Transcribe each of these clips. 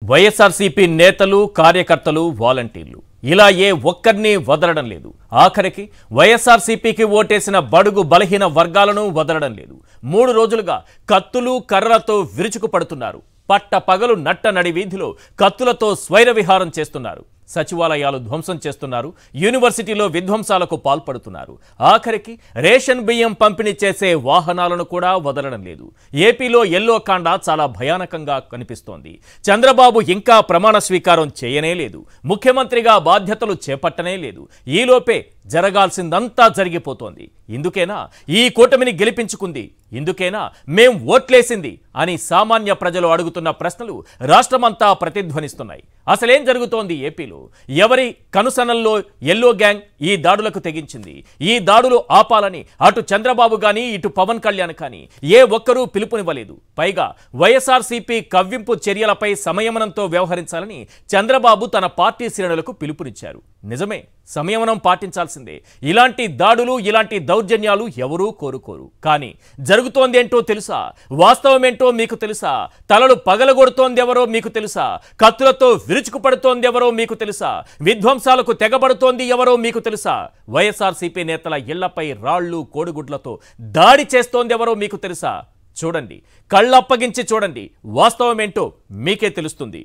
వైఎస్ఆర్సీపీ నేతలు కార్యకర్తలు వాలంటీర్లు ఇలా ఏ ఒక్కరిని వదలడం లేదు. ఆఖరికి వైఎస్ఆర్సీపీకి ఓటేసిన బడుగు బలహీన వర్గాలను వదలడం లేదు. 3 రోజులుగా కత్తులు కర్రలతో విరుచుకుపడుతున్నారు. పట్ట పగలు నట్ట నడి వీధిలో కత్తులతో స్వైర విహారం చేస్తున్నారు. సచివాలయాలు ధ్వంసం చేస్తున్నారు. యూనివర్సిటీలో విధ్వంసాలకు పాల్పడుతున్నారు. ఆఖరికి రేషన్ బియ్యం పంపిణీ చేసే వాహనాలను కూడా వదలడం లేదు. ఏపీలో ఎల్లో కాండ చాలా భయానకంగా కనిపిస్తోంది. చంద్రబాబు ఇంకా ప్రమాణ స్వీకారం చేయనే లేదు. ముఖ్యమంత్రిగా బాధ్యతలు చేపట్టనే లేదు. ఈలోపే జరగాల్సిందంతా జరిగిపోతోంది. ఇందుకేనా ఈ కూటమిని గెలిపించుకుంది? ఇందుకేనా మేం ఓట్లేసింది అని సామాన్య ప్రజలు అడుగుతున్న ప్రశ్నలు రాష్ట్రమంతా ప్రతిధ్వనిస్తున్నాయి. అసలేం జరుగుతోంది ఏపీలో? ఎవరి కనుసనల్లో ఎల్లో గ్యాంగ్ ఈ దాడులకు తెగించింది? ఈ దాడులు ఆపాలని అటు చంద్రబాబు గాని ఇటు పవన్ కళ్యాణ్ కానీ ఏ ఒక్కరూ పిలుపునివ్వలేదు. పైగా వైఎస్ఆర్సీపీ కవ్వింపు చర్యలపై సంయమనంతో వ్యవహరించాలని చంద్రబాబు తన పార్టీ శ్రేణులకు పిలుపునిచ్చారు. నిజమే, సంయమనం పాటించాల్సిందే. ఇలాంటి దాడులు ఇలాంటి దౌర్జన్యాలు ఎవరూ కోరుకోరు. కానీ జరుగుతోందేంటో తెలుసా? వాస్తవమేంటో మీకు తెలుసా? తలలు పగలగొడుతోందెవరో మీకు తెలుసా? కత్తులతో విరుచుకుపడుతోందెవరో మీకు తెలుసా? విధ్వంసాలకు తెగబడుతోంది ఎవరో మీకు తెలుసా? వైఎస్ఆర్సీపీ నేతల ఇళ్లపై రాళ్లు కోడిగుడ్లతో దాడి చేస్తోందెవరో మీకు తెలుసా? చూడండి, కళ్ళప్పగించి చూడండి. వాస్తవమేంటో మీకే తెలుస్తుంది.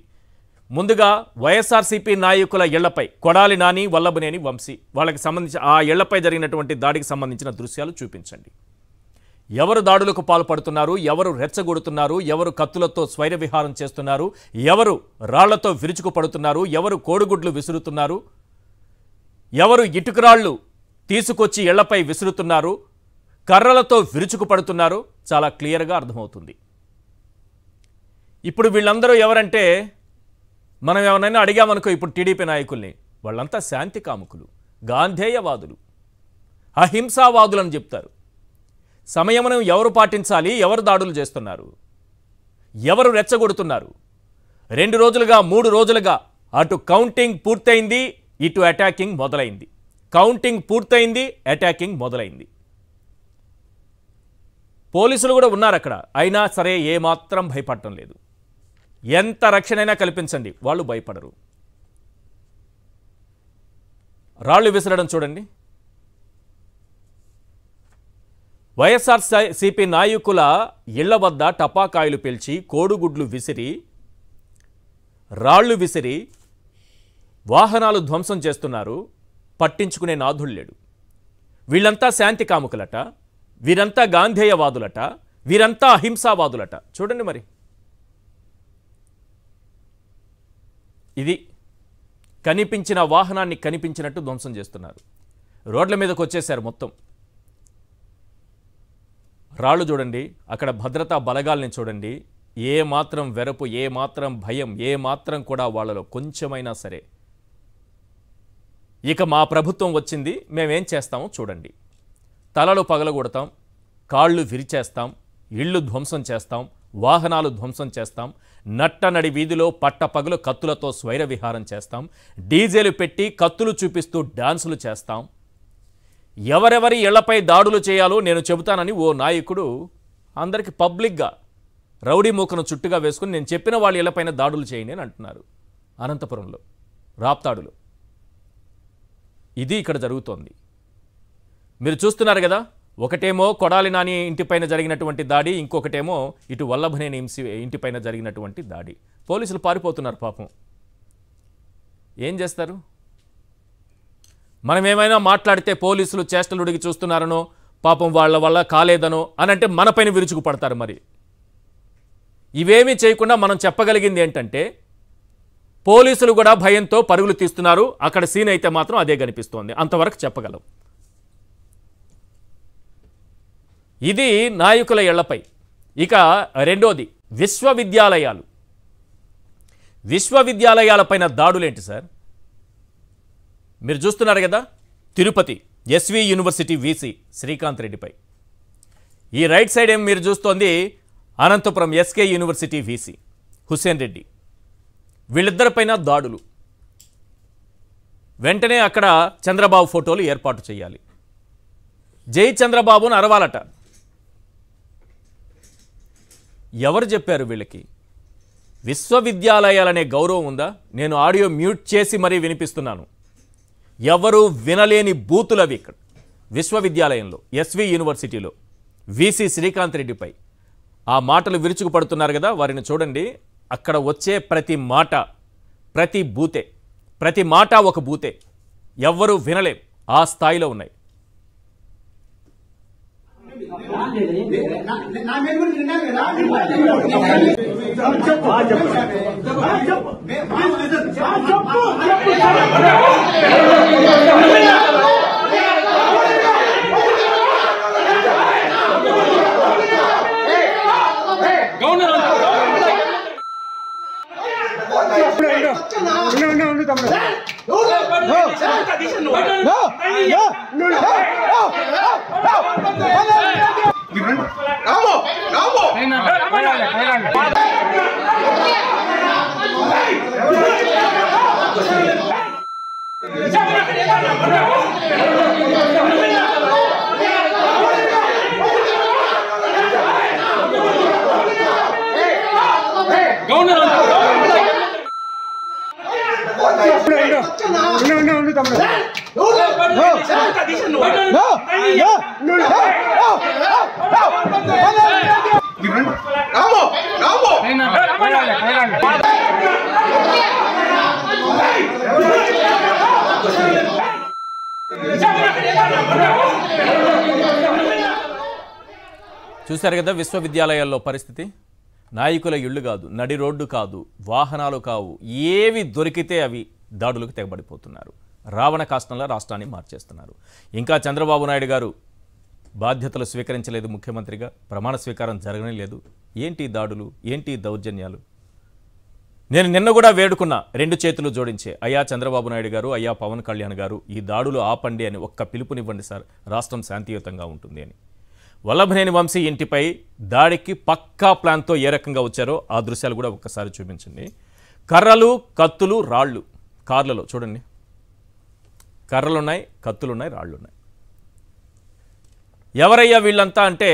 ముందుగా వైఎస్ఆర్సీపీ నాయకుల ఇళ్లపై కొడాలి నాని, వల్లభనేని వంశీ వాళ్ళకి సంబంధించి ఆ ఇళ్లపై జరిగినటువంటి దాడికి సంబంధించిన దృశ్యాలు చూపించండి. ఎవరు దాడులకు పాల్పడుతున్నారు? ఎవరు రెచ్చగొడుతున్నారు? ఎవరు కత్తులతో స్వైర విహారం చేస్తున్నారు? ఎవరు రాళ్లతో విరుచుకుపడుతున్నారు? ఎవరు కోడిగుడ్లు విసురుతున్నారు? ఎవరు ఇటుకరాళ్లు తీసుకొచ్చి ఇళ్లపై విసురుతున్నారు? కర్రలతో విరుచుకుపడుతున్నారు? చాలా క్లియర్గా అర్థమవుతుంది. ఇప్పుడు వీళ్ళందరూ ఎవరంటే, మనం ఎవరైనా అడిగామనుకో ఇప్పుడు టీడీపీ నాయకుల్ని, వాళ్ళంతా శాంతి కాముకులు, గాంధేయవాదులు, అహింసావాదులు అని చెప్తారు. సంయమనం ఎవరు పాటించాలి? ఎవరు దాడులు చేస్తున్నారు? ఎవరు రెచ్చగొడుతున్నారు? 2 రోజులుగా 3 రోజులుగా అటు కౌంటింగ్ పూర్తయింది, ఇటు అటాకింగ్ మొదలైంది. కౌంటింగ్ పూర్తయింది, అటాకింగ్ మొదలైంది. పోలీసులు కూడా ఉన్నారు అక్కడ. అయినా సరే ఏమాత్రం భయపడటం లేదు. ఎంత రక్షణైనా కల్పించండి, వాళ్ళు భయపడరు. రాళ్లు విసరడం చూడండి. వైఎస్ఆర్సీపీ నాయకుల ఇళ్ల వద్ద టపాకాయలు పేల్చి, కోడుగుడ్లు విసిరి, రాళ్లు విసిరి వాహనాలు ధ్వంసం చేస్తున్నారు. పట్టించుకునే నాథుడు లేడు. వీళ్ళంతా శాంతి కాముకులట, వీరంతా గాంధేయవాదులట, వీరంతా అహింసావాదులట. చూడండి మరి, ఇది కనిపించిన వాహనాన్ని కనిపించినట్టు ధ్వంసం చేస్తున్నారు. రోడ్ల మీదకి వచ్చేశారు మొత్తం. రాళ్ళు చూడండి, అక్కడ భద్రతా బలగాల్ని చూడండి. ఏ మాత్రం వెరపు, ఏ మాత్రం భయం, ఏ మాత్రం కూడా వాళ్ళలో కొంచెమైనా సరే ఇక మా ప్రభుత్వం వచ్చింది, మేమేం చేస్తామో చూడండి. తలలు పగలగొడతాం, కాళ్ళు విరిచేస్తాం, ఇళ్ళు ధ్వంసం చేస్తాం, వాహనాలు ధ్వంసం చేస్తాం, నట్టనడి వీధిలో పట్టపగలు కత్తులతో స్వైర విహారం చేస్తాం, డీజేలు పెట్టి కత్తులు చూపిస్తూ డాన్సులు చేస్తాం. ఎవరెవరి ఇళ్లపై దాడులు చేయాలో నేను చెబుతానని ఓ నాయకుడు అందరికీ పబ్లిక్గా రౌడీ మూకను చుట్టుగా వేసుకుని నేను చెప్పిన వాళ్ళ ఇళ్లపైన దాడులు చేయండి అని అంటున్నారు. అనంతపురంలో రాప్తాడులో ఇది ఇక్కడ జరుగుతోంది. మీరు చూస్తున్నారు కదా, ఒకటేమో కొడాలి నాని ఇంటిపైన జరిగినటువంటి దాడి, ఇంకొకటేమో ఇటు వల్లభనేని ఇంటిపైన జరిగినటువంటి దాడి. పోలీసులు పారిపోతున్నారు పాపం. ఏం చేస్తారు? మనం ఏమైనా మాట్లాడితే పోలీసులు చేష్టలుడికి చూస్తున్నారనో, పాపం వాళ్ళ వల్ల కాలేదనో అని అంటే మనపైన విరుచుకు పడతారు. మరి ఇవేమీ చేయకుండా మనం చెప్పగలిగింది ఏంటంటే, పోలీసులు కూడా భయంతో పరుగులు తీస్తున్నారు. అక్కడ సీన్ అయితే మాత్రం అదే కనిపిస్తోంది. అంతవరకు చెప్పగలం. ఇది నాయకుల ఇళ్లపై. ఇక రెండోది విశ్వవిద్యాలయాలు. విశ్వవిద్యాలయాలపైన దాడులేంటి సార్? మీరు చూస్తున్నారు కదా, Tirupati SV university VC Srikanth రెడ్డిపై. ఈ రైట్ సైడ్ ఏం మీరు చూస్తోంది Anantapuram SK university VC Hussain Reddy. వీళ్ళిద్దరిపైన దాడులు. వెంటనే అక్కడ చంద్రబాబు ఫోటోలు ఏర్పాటు చేయాలి. జై చంద్రబాబును అరవాలట. ఎవరు చెప్పారు వీళ్ళకి? విశ్వవిద్యాలయాలనే గౌరవం ఉందా? నేను ఆడియో మ్యూట్ చేసి మరీ వినిపిస్తున్నాను. ఎవరు వినలేని బూతులవి ఇక్కడ విశ్వవిద్యాలయంలో, ఎస్వి యూనివర్సిటీలో విసి శ్రీకాంత్ రెడ్డిపై ఆ మాటలు విరుచుకుపడుతున్నారు కదా, వారిని చూడండి. అక్కడ వచ్చే ప్రతి మాట ప్రతి బూతే, ప్రతి మాట ఒక బూతే. ఎవ్వరూ వినలేం, ఆ స్థాయిలో ఉన్నాయి. చూశారు కదా విశ్వవిద్యాలయాల్లో పరిస్థితి. నాయకుల ఇళ్ళు కాదు, నడి రోడ్డు కాదు, వాహనాలు కావు, ఏవి దొరికితే అవి దాడులకు తెగబడిపోతున్నారు. రావణ కాష్టంలో రాష్ట్రాన్ని మార్చేస్తున్నారు. ఇంకా చంద్రబాబు నాయుడు గారు బాధ్యతలు స్వీకరించలేదు, ముఖ్యమంత్రిగా ప్రమాణ స్వీకారం జరగనే లేదు. ఏంటి దాడులు, ఏంటి దౌర్జన్యాలు? నేను నిన్న కూడా వేడుకున్నా, రెండు చేతులు జోడించే, అయ్యా చంద్రబాబు నాయుడు గారు, అయ్యా పవన్ కళ్యాణ్ గారు, ఈ దాడులు ఆపండి అని ఒక్క పిలుపునివ్వండి సార్, రాష్ట్రం శాంతియుతంగా ఉంటుంది అని. వల్లభనేని వంశీ ఇంటిపై దాడికి పక్కా ప్లాన్తో ఏ రకంగా వచ్చారో ఆ దృశ్యాలు కూడా ఒక్కసారి చూపించండి. కర్రలు, కత్తులు, రాళ్ళు కార్లలో చూడండి. కర్రలున్నాయి, కత్తులున్నాయి, రాళ్ళున్నాయి. ఎవరయ్యా వీళ్ళంతా అంటే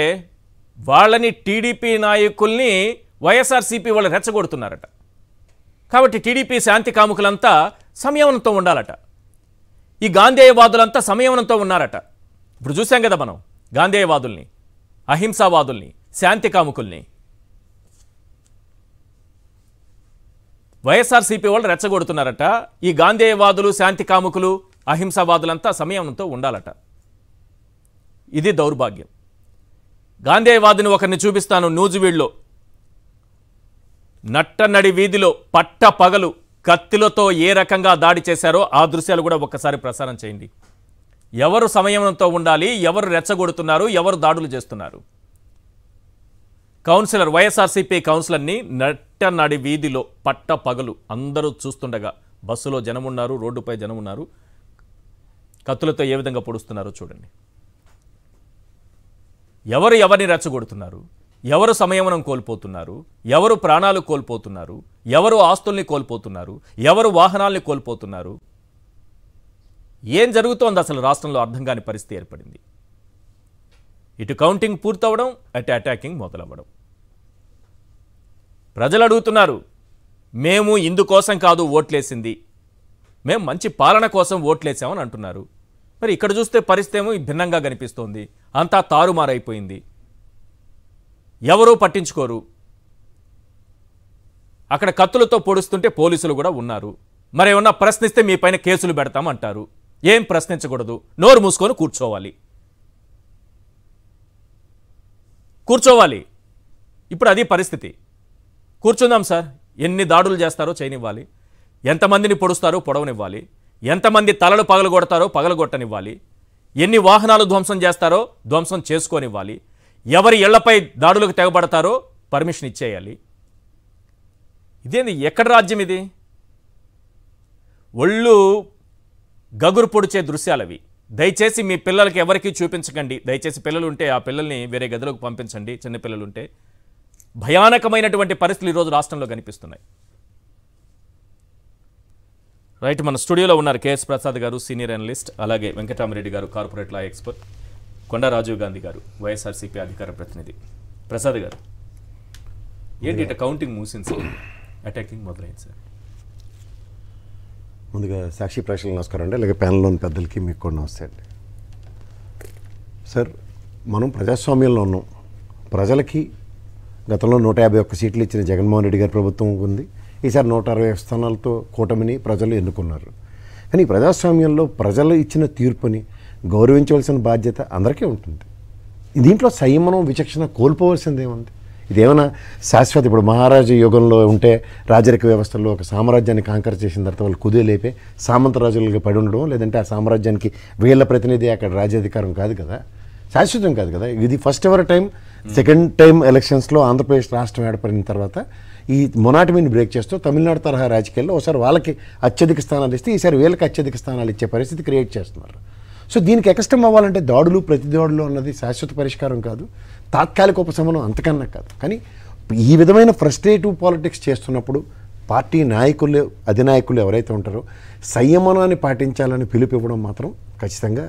వాళ్ళని టీడీపీ నాయకుల్ని వైఎస్ఆర్సీపీ వాళ్ళు రెచ్చగొడుతున్నారట. కాబట్టి టీడీపీ శాంతి కాముకులంతా సంయమనంతో ఉండాలట. ఈ గాంధేయవాదులంతా సంయమనంతో ఉన్నారట. ఇప్పుడు చూసాం కదా మనం గాంధేయవాదుల్ని, అహింసావాదుల్ని, శాంతి కాముకుల్ని. వైఎస్ఆర్సీపీ వాళ్ళు రెచ్చగొడుతున్నారట. ఈ గాంధేయవాదులు, శాంతి కాముకులు, అహింసావాదులంతా సంయమనంతో ఉండాలట. ఇది దౌర్భాగ్యం. గాంధేయవాదిని ఒకరిని చూపిస్తాను. నూజివీడ్లో నట్టనడి వీధిలో పట్ట పగలు కత్తిలతో ఏ రకంగా దాడి చేశారో ఆ దృశ్యాలు కూడా ఒక్కసారి ప్రసారం చేయండి. ఎవరు సంయమనంతో ఉండాలి, ఎవరు రెచ్చగొడుతున్నారు, ఎవరు దాడులు చేస్తున్నారు? కౌన్సిలర్, వైఎస్ఆర్సీపీ కౌన్సిలర్ని నట్టనడి వీధిలో పట్ట పగలు అందరూ చూస్తుండగా, బస్సులో జనం ఉన్నారు, రోడ్డుపై జనం ఉన్నారు, కత్తులతో ఏ విధంగా పొడుస్తున్నారో చూడండి. ఎవరు ఎవరిని రెచ్చగొడుతున్నారు, ఎవరు సంయమనం కోల్పోతున్నారు, ఎవరు ప్రాణాలు కోల్పోతున్నారు, ఎవరు ఆస్తుల్ని కోల్పోతున్నారు, ఎవరు వాహనాల్ని కోల్పోతున్నారు, ఏం జరుగుతోంది అసలు రాష్ట్రంలో అర్థం కాని పరిస్థితి ఏర్పడింది. ఇటు కౌంటింగ్ పూర్తవడం, అటు అటాకింగ్ మొదలవ్వడం. ప్రజలు అడుగుతున్నారు, మేము ఇందుకోసం కాదు ఓట్లేసింది, మేము మంచి పాలన కోసం ఓట్లేసామని అంటున్నారు. మరి ఇక్కడ చూస్తే పరిస్థితి ఏమో భిన్నంగా కనిపిస్తోంది. అంతా తారుమారైపోయింది, ఎవరూ పట్టించుకోరు. అక్కడ కత్తులతో పొడుస్తుంటే పోలీసులు కూడా ఉన్నారు. మరేమన్నా ప్రశ్నిస్తే మీ పైన కేసులు పెడతామంటారు. ఏం ప్రశ్నించకూడదు, నోరు మూసుకొని కూర్చోవాలి. ఇప్పుడు అది పరిస్థితి. కూర్చుందాం సార్, ఎన్ని దాడులు చేస్తారో చేయనివ్వాలి, ఎంతమందిని పొడుస్తారో పొడవనివ్వాలి, ఎంతమంది తలలు పగలగొడతారో పగలగొట్టనివ్వాలి, ఎన్ని వాహనాలు ధ్వంసం చేస్తారో ధ్వంసం చేసుకోనివ్వాలి, ఎవరి ఇళ్లపై దాడులకు తెగబడతారో పర్మిషన్ ఇచ్చేయాలి. ఇదేంది, ఎక్కడ రాజ్యం ఇది? ఒళ్ళు గగురు పొడిచే దృశ్యాలవి. దయచేసి మీ పిల్లలకి ఎవరికీ చూపించకండి. దయచేసి పిల్లలు ఉంటే ఆ పిల్లల్ని వేరే గదిలోకి పంపించండి. చిన్నపిల్లలు ఉంటే. భయానకమైనటువంటి పరిస్థితులు ఈరోజు రాష్ట్రంలో కనిపిస్తున్నాయి. రైట్, మన స్టూడియోలో ఉన్నారు కేఎస్ ప్రసాద్ గారు, సీనియర్ అనలిస్ట్, అలాగే వెంకటరామరెడ్డి గారు, కార్పొరేట్ లా ఎక్స్పర్ట్, కొండా రాజీవ్ గాంధీ గారు, వైఎస్ఆర్సీపీ అధికార ప్రతినిధి. ప్రసాద్ గారు, ఏంటి ఇట్లా కౌంటింగ్ మూసింది, అటాకింగ్ మొదలైంది సార్. ముందుగా సాక్షి ప్రేక్షకులకు నమస్కారం అండి, అలాగే ప్యానెల్లోని పెద్దలకి మీకు కూడా నమస్తే అండి. సార్, మనం ప్రజాస్వామ్యంలో ఉన్నాం. ప్రజలకి గతంలో 151 సీట్లు ఇచ్చిన జగన్మోహన్ రెడ్డి గారి ప్రభుత్వం ఉంది. ఈసారి 160 స్థానాలతో కూటమిని ప్రజలు ఎన్నుకున్నారు. కానీ ఈ ప్రజాస్వామ్యంలో ప్రజలు ఇచ్చిన తీర్పుని గౌరవించవలసిన బాధ్యత అందరికీ ఉంటుంది. దీంట్లో సంయమనం విచక్షణ కోల్పోవలసిందేముంది? ఇదేమైనా శాశ్వత, ఇప్పుడు మహారాజు యుగంలో ఉంటే రాజరిక వ్యవస్థల్లో ఒక సామ్రాజ్యాన్ని కాంకర్ చేసిన తర్వాత వాళ్ళు కుదేలేపే సామంతరాజులుగా పడి ఉండడం, లేదంటే ఆ సామ్రాజ్యానికి వీళ్ళ ప్రతినిధి అక్కడ రాజ్యాధికారం కాదు కదా, శాశ్వతం కాదు కదా. ఇది first ever time, second time ఎలక్షన్స్లో ఆంధ్రప్రదేశ్ రాష్ట్రం ఏర్పడిన తర్వాత ఈ మొనాటమీని బ్రేక్ చేస్తూ తమిళనాడు తరహా రాజకీయాల్లో ఒకసారి వాళ్ళకి అత్యధిక స్థానాలు ఇస్తే ఈసారి వీళ్ళకి అత్యధిక స్థానాలు ఇచ్చే పరిస్థితి క్రియేట్ చేస్తున్నారు. సో దీనికి ఎక్స్టెమ్ అవ్వాలంటే దాడులు ప్రతి దాడులు అన్నది శాశ్వత పరిష్కారం కాదు, తాత్కాలిక ఉపశమనం అంతకన్నా కాదు. కానీ ఈ విధమైన ఫ్రస్ట్రేటివ్ పాలిటిక్స్ చేస్తున్నప్పుడు పార్టీ నాయకులు, అధినాయకులు ఎవరైతే ఉంటారో సంయమనాన్ని పాటించాలని పిలుపివ్వడం మాత్రం ఖచ్చితంగా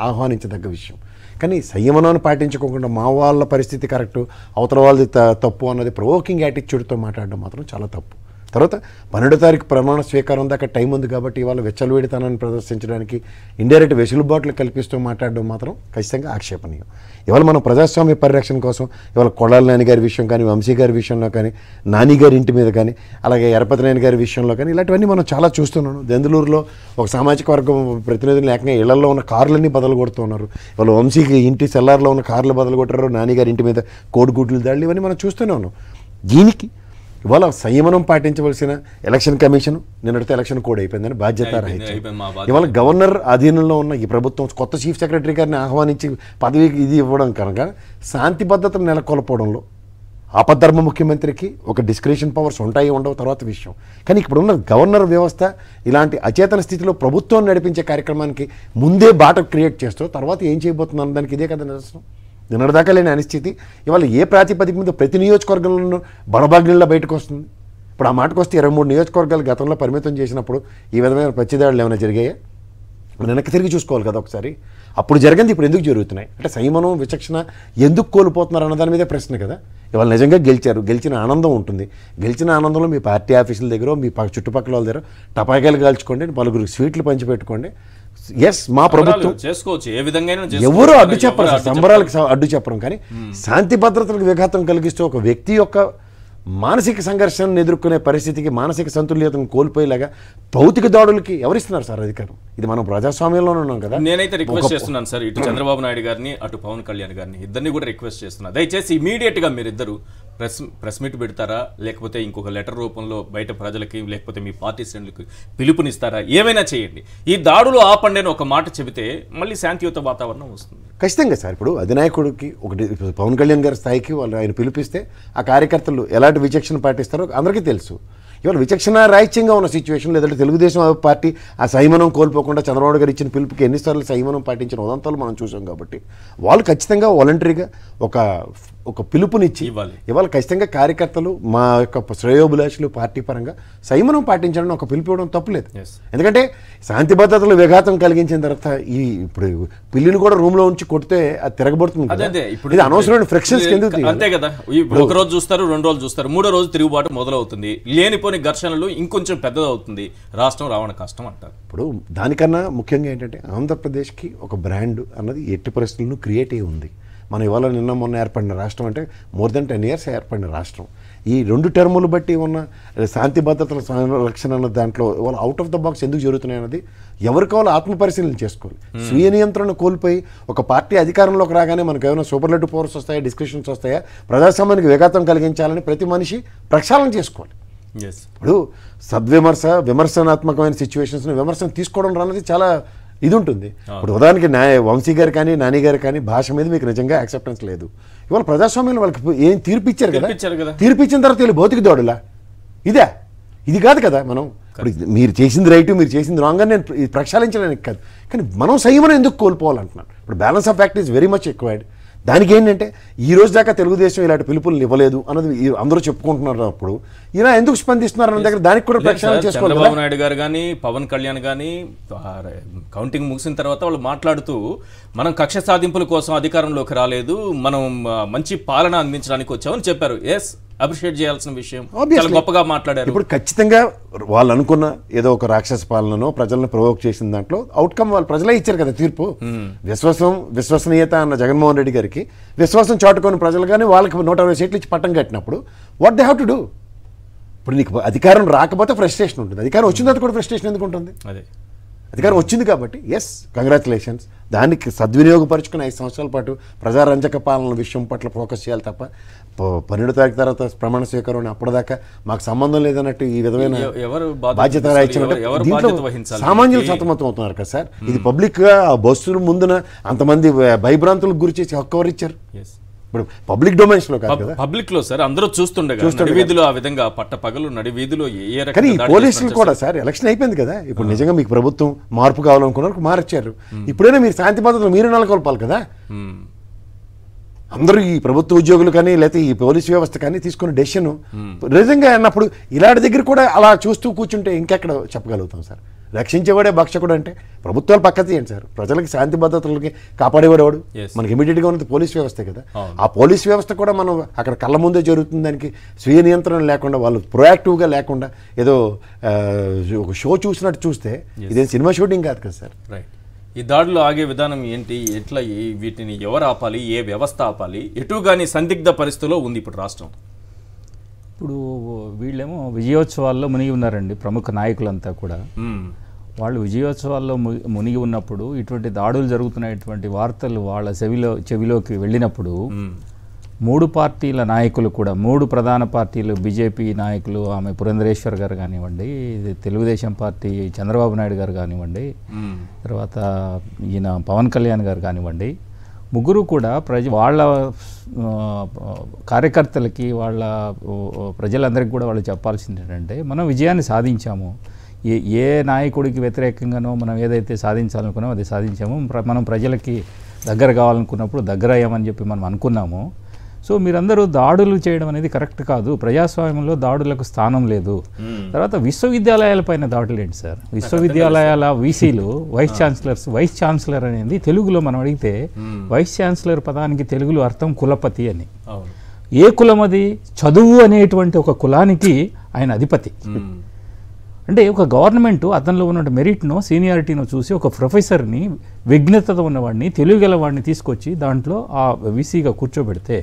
ఆహ్వానించదగ్గ విషయం. కానీ సంయమనాన్ని పాటించుకోకుండా మా వాళ్ళ పరిస్థితి కరెక్టు, అవతల వాళ్ళది తప్పు అన్నది ప్రొవోకింగ్ యాటిట్యూడ్తో మాట్లాడడం మాత్రం చాలా తప్పు. తర్వాత 12వ తారీఖు ప్రమాణ స్వీకారం దాకా టైం ఉంది కాబట్టి ఇవాళ వెచ్చలవేడితనాన్ని ప్రదర్శించడానికి ఇండైరెక్ట్ వెసులుబాట్లు కల్పిస్తూ మాట్లాడడం మాత్రం ఖచ్చితంగా ఆక్షేపణీయం. ఇవాళ మనం ప్రజాస్వామ్య పరిరక్షణ కోసం ఇవాళ కొడాలి నాని గారి విషయం కానీ, వంశీ గారి విషయంలో కానీ, నాని గారి ఇంటి మీద కానీ, అలాగే ఎరపతినేని గారి విషయంలో కానీ ఇలాంటివన్నీ మనం చాలా చూస్తున్నాను. దెందులూరులో ఒక సామాజిక వర్గం ప్రతినిధులు ఏకంగా ఇళ్లలో ఉన్న కార్లన్నీ బదలు కొడుతున్నారు. ఇవాళ వంశీకి ఇంటి సెల్లార్లో ఉన్న కార్లు బదలు కొట్టారు, నాని గారి ఇంటి మీద కోడిగుడ్లు దాడులు, ఇవన్నీ మనం చూస్తూనే ఉన్నాం. దీనికి ఇవాళ సంయమనం పాటించవలసిన ఎలక్షన్ కమిషన్ నిన్నటితో ఎలక్షన్ కోడ్ అయిపోయిందని బాధ్యత రాహిత్యం. ఇవాళ గవర్నర్ అధీనంలో ఉన్న ఈ ప్రభుత్వం కొత్త చీఫ్ సెక్రటరీ గారిని ఆహ్వానించి పదవికి ఇది ఇవ్వడం కనుక శాంతి భద్రతను నెలకొల్పడంలో ఆపద్ధర్మ ముఖ్యమంత్రికి ఒక డిస్క్రిషన్ పవర్స్ ఉంటాయి ఉండవు తర్వాత విషయం. కానీ ఇప్పుడున్న గవర్నర్ వ్యవస్థ ఇలాంటి అచేతన స్థితిలో ప్రభుత్వం నడిపించే కార్యక్రమానికి ముందే బాట క్రియేట్ చేస్తూ తర్వాత ఏం చేయబోతున్నాను దానికి ఇదే కదా నిదర్శనం. నిన్నటిదాకా లేని అనిశ్చితి ఇవాళ ఏ ప్రాతిపదిక మీద ప్రతి నియోజకవర్గంలోనూ బడబాగ్నిలా బయటకు వస్తుంది. ఇప్పుడు ఆ మాటకు వస్తే 23 నియోజకవర్గాలు గతంలో పరిమితం చేసినప్పుడు ఈ విధమైన ప్రతిదాడులు ఏమైనా జరిగాయా? వెనక్కి తిరిగి చూసుకోవాలి కదా ఒకసారి. అప్పుడు జరిగింది ఇప్పుడు ఎందుకు జరుగుతున్నాయి అంటే సంయమనం విచక్షణ ఎందుకు కోల్పోతున్నారు అన్న దాని మీదే ప్రశ్న కదా. ఇవాళ నిజంగా గెలిచారు, గెలిచిన ఆనందం ఉంటుంది. గెలిచిన ఆనందంలో మీ పార్టీ ఆఫీసుల దగ్గర, మీ చుట్టుపక్కల వాళ్ళ దగ్గర టపాకాయలు కాల్చుకోండి, పలుగురికి స్వీట్లు పంచిపెట్టుకోండి. ఎస్, మా ప్రభుత్వం చేసుకోవచ్చు, ఏ విధంగా ఎవరు అడ్డు చెప్పరు, సంబరాలకు అడ్డు చెప్పరు. కానీ శాంతి భద్రతలకు విఘాతం కలిగిస్తూ ఒక వ్యక్తి యొక్క మానసిక సంఘర్షణను ఎదుర్కొనే పరిస్థితికి, మానసిక సంతుల్యతను కోల్పోయేలాగా భౌతిక దాడులకి ఎవరిస్తున్నారు సార్ అధికారం? ఇది మనం ప్రజాస్వామ్యంలోనే ఉన్నాం కదా. నేనైతే రిక్వెస్ట్ చేస్తున్నాను సార్, ఇటు చంద్రబాబు నాయుడు గారిని అటు పవన్ కళ్యాణ్ గారిని ఇద్దరిని కూడా రిక్వెస్ట్ చేస్తున్నా, దయచేసి ఇమీడియట్ గా మీరిద్దరు ప్రెస్ మీట్ పెడతారా, లేకపోతే ఇంకొక లెటర్ రూపంలో బయట ప్రజలకి లేకపోతే మీ పార్టీ శ్రేణులకు పిలుపునిస్తారా, ఏమైనా చేయండి. ఈ దాడులు ఆపండి అని ఒక మాట చెబితే మళ్ళీ శాంతియుత వాతావరణం వస్తుంది. ఖచ్చితంగా సార్. ఇప్పుడు అధినాయకుడికి ఒకటి పవన్ కళ్యాణ్ గారి స్థాయికి వాళ్ళు ఆయన పిలిపిస్తే ఆ కార్యకర్తలు ఎలాంటి విచక్షణ పాటిస్తారో అందరికీ తెలుసు. ఇవాళ విచక్షణ రాహిత్యంగా ఉన్న సిచ్యువేషన్, లేదంటే తెలుగుదేశం పార్టీ ఆ సంయమనం కోల్పోకుండా చంద్రబాబు గారు ఇచ్చిన పిలుపుకి ఎన్నిసార్లు సంయమనం పాటించిన ఉదంతాలు మనం చూసాం. కాబట్టి వాళ్ళు ఖచ్చితంగా వాలంటరీగా ఒక పిలుపునిచ్చి ఇవాళ ఖచ్చితంగా కార్యకర్తలు మా యొక్క శ్రేయోభిలాషులు పార్టీ పరంగా సంయమనం పాటించడం ఒక పిలుపు ఇవ్వడం తప్పులేదు. ఎందుకంటే శాంతి భద్రతలు విఘాతం కలిగించిన తర్వాత ఇప్పుడు పిల్లిని కూడా రూమ్ లో ఉంచి కొడితే అది తిరగబడుతుంది కదా. ఇది అనవసరమైన ఫ్రిక్షన్స్ ఎందుకు? అంతే కదా, ఒక రోజు చూస్తారు, 2 రోజులు చూస్తారు, 3వ రోజు తిరుగుబాటు మొదలవుతుంది, లేనిపోని ఘర్షణలు ఇంకొంచెం పెద్దదవుతుంది, రాష్ట్రం రావడం కష్టం అంటారు. ఇప్పుడు దానికన్నా ముఖ్యంగా ఏంటంటే ఆంధ్రప్రదేశ్కి ఒక బ్రాండ్ అన్నది ఎట్టి పరిస్థితులను క్రియేట్ అయి ఉంది. మనం ఇవాళ నిన్న మొన్న ఏర్పడిన రాష్ట్రం అంటే మోర్ దెన్ 10 years ఏర్పడిన రాష్ట్రం. ఈ 2 టర్ములు బట్టి ఉన్న శాంతి భద్రతల సంరక్షణ అన్న దాంట్లో ఇవాళ అవుట్ ఆఫ్ ద బాక్స్ ఎందుకు జరుగుతున్నాయి అన్నది ఎవరికి వాళ్ళు ఆత్మపరిశీలన చేసుకోవాలి. స్వీయ నియంత్రణ కోల్పోయి ఒక పార్టీ అధికారంలోకి రాగానే మనకు ఏమైనా సూపర్లేటివ్ పవర్స్ వస్తాయా, డిస్కషన్స్ వస్తాయా, ప్రజాస్వామ్యానికి విఘాతం కలిగించాలని ప్రతి మనిషి ప్రక్షాళన చేసుకోవాలి. ఇప్పుడు విమర్శనాత్మకమైన సిచ్యువేషన్స్ని విమర్శను తీసుకోవడం రానది చాలా ఇది ఉంటుంది. ఇప్పుడు ఉదాహరణకి వంశీ గారు కానీ, నాని గారు కానీ భాష మీద మీకు నిజంగా యాక్సెప్టెన్స్ లేదు. ఇవాళ ప్రజాస్వామ్యంలో వాళ్ళకి ఏం తీర్పు ఇచ్చారు కదా, తీర్పు ఇచ్చిన తర్వాత వీళ్ళు భౌతిక దాడులా? ఇది కాదు కదా. మనం ఇప్పుడు మీరు చేసింది రైట్, మీరు చేసింది రాంగ్ అని నేను ప్రక్షాళించడానికి కాదు, కానీ మనం సంయమనం ఎందుకు కోల్పోవాలంటున్నాను. ఇప్పుడు balance of fact is very much required. దానికి ఏంటంటే ఈ రోజు దాకా తెలుగుదేశం ఇలాంటి పిలుపులు ఇవ్వలేదు అన్నది అందరూ చెప్పుకుంటున్నారు. అప్పుడు ఇలా ఎందుకు స్పందిస్తున్నారు అన్న దగ్గర దానికి కూడా ప్రక్షాళన చేసుకోవాలి. చంద్రబాబు నాయుడు గారు కానీ, పవన్ కళ్యాణ్ కానీ కౌంటింగ్ ముగిసిన తర్వాత వాళ్ళు మాట్లాడుతూ మనం కక్ష సాధింపుల కోసం అధికారంలోకి రాలేదు, మనం మంచి పాలన అందించడానికి వచ్చామని చెప్పారు. ఎస్, అప్రిషియేట్ చేయాల్సిన విషయం, చాలా గొప్పగా మాట్లాడారు. ఇప్పుడు ఖచ్చితంగా వాళ్ళు అనుకున్న ఏదో ఒక రాక్షస పాలనను ప్రజలను ప్రొవోక్ చేసిన దాంట్లో అవుట్కమ్ వాళ్ళు ప్రజలే ఇచ్చారు కదా తీర్పు. విశ్వసనీయత అన్న జగన్మోహన్ రెడ్డి గారికి విశ్వాసం చాటుకొని ప్రజలు కానీ వాళ్ళకి 120 సీట్లు ఇచ్చి పట్టం కట్టినప్పుడు what they have to do? ఇప్పుడు నీకు అధికారం రాకపోతే ఫ్రస్ట్రేషన్ ఉంటుంది, అధికారం వచ్చిన తర్వాత కూడా ఫ్రస్ట్రేషన్ ఎందుకు ఉంటుంది? అదే అధికారం వచ్చింది కాబట్టి ఎస్, కంగ్రాచులేషన్స్. దానికి సద్వినియోగపరుచుకుని 5 సంవత్సరాల పాటు ప్రజారంజక పాలన విషయం పట్ల ఫోకస్ చేయాలి తప్ప 12వ తారీఖు తర్వాత ప్రమాణ స్వీకారం అప్పటిదాకా మాకు సంబంధం లేదన్నట్టు ఈ విధమైన బాధ్యత దీంట్లో సామాన్యులు సతమతం అవుతున్నారు కదా సార్. ఇది పబ్లిక్ గా బస్సులు ముందున అంతమంది భయభ్రాంతులకు గురి చేసి హక్కు ఎవరు ఇచ్చారు? ఇప్పుడు పబ్లిక్ డొమైన్స్ లో కాదు కదా, పబ్లిక్ లో సార్ అందరూ చూస్తుండగా నడివీధిలో ఆ విధంగా పట్ట పగలు నడివీధిలో ఏ రకంగా కానీ పోలీసులు కూడా సార్ ఎలక్షన్ అయిపోయింది కదా, ఇప్పుడు నిజంగా మీకు ప్రభుత్వం మార్పు కావాలనుకున్నారు, మార్చారు. ఇప్పుడైనా మీరు శాంతి భద్రతలు మీరు నెలకొల్పాలి కదా. అందరూ ఈ ప్రభుత్వ ఉద్యోగులు కానీ లేకపోతే ఈ పోలీస్ వ్యవస్థ కానీ తీసుకున్న డెసిషన్ నిజంగా అన్నప్పుడు ఇలాంటి దగ్గర కూడా అలా చూస్తూ కూర్చుంటే ఇంకెక్కడ చెప్పగలుగుతాం సార్? రక్షించేవాడే భక్షకుడు అంటే ప్రభుత్వాలు పక్క తీయండి సార్, ప్రజలకి శాంతి భద్రతలకి కాపాడేవాడు మనకి ఇమీడియట్గా ఉన్నది పోలీస్ వ్యవస్థే కదా. ఆ పోలీస్ వ్యవస్థ కూడా మనం అక్కడ కళ్ళ ముందే జరుగుతుంది, దానికి స్వీయ నియంత్రణ లేకుండా వాళ్ళు ప్రొయాక్టివ్గా లేకుండా ఏదో ఒక షో చూసినట్టు చూస్తే ఇదేం సినిమా షూటింగ్ కాదు కదా సార్. రైట్. ఈ దాడులు ఆగే విధానం ఏంటి, ఎట్లా వీటిని ఎవరు ఆపాలి, ఏ వ్యవస్థ ఆపాలి, ఎటుగాని సందిగ్ధ పరిస్థితిలో ఉంది ఇప్పుడు రాష్ట్రం. ఇప్పుడు వీళ్ళేమో విజయోత్సవాల్లో మునిగి ఉన్నారండి, ప్రముఖ నాయకులంతా కూడా. వాళ్ళు విజయోత్సవాల్లో మునిగి ఉన్నప్పుడు ఇటువంటి దాడులు జరుగుతున్నటువంటి వార్తలు వాళ్ళ చెవిలోకి వెళ్ళినప్పుడు 3 పార్టీల నాయకులు కూడా, 3 ప్రధాన పార్టీలు, బీజేపీ నాయకులు ఆమె పురంధరేశ్వర్ గారు కానివ్వండి, తెలుగుదేశం పార్టీ చంద్రబాబు నాయుడు గారు కానివ్వండి, తర్వాత ఈయన పవన్ కళ్యాణ్ గారు కానివ్వండి, ముగ్గురు కూడా వాళ్ళ కార్యకర్తలకి వాళ్ళ ప్రజలందరికీ కూడా వాళ్ళు చెప్పాల్సింది ఏంటంటే మనం విజయాన్ని సాధించాము, ఏ నాయకుడికి వ్యతిరేకంగానో మనం ఏదైతే సాధించాలనుకున్నామో అది సాధించాము, మనం ప్రజలకి దగ్గర కావాలనుకున్నప్పుడు దగ్గర అయ్యామని చెప్పి మనం అనుకున్నాము. సో మీరందరూ దాడులు చేయడం అనేది కరెక్ట్ కాదు, ప్రజాస్వామ్యంలో దాడులకు స్థానం లేదు. తర్వాత విశ్వవిద్యాలయాలపైన దాడులు ఏంటి సార్? విశ్వవిద్యాలయాల వీసీలు వైస్ ఛాన్సలర్ అనేది తెలుగులో మనం అడిగితే వైస్ ఛాన్సలర్ పదానికి తెలుగులో అర్థం కులపతి అని. ఏ కులం అది? చదువు అనేటువంటి ఒక కులానికి ఆయన అధిపతి. అంటే ఒక గవర్నమెంట్ అతనిలో ఉన్న మెరిట్నో సీనియారిటీనో చూసి ఒక ప్రొఫెసర్ని, విజ్ఞత ఉన్నవాడిని, తెలియగలవాడిని తీసుకొచ్చి దాంట్లో ఆ వీసీగా కూర్చోబెడితే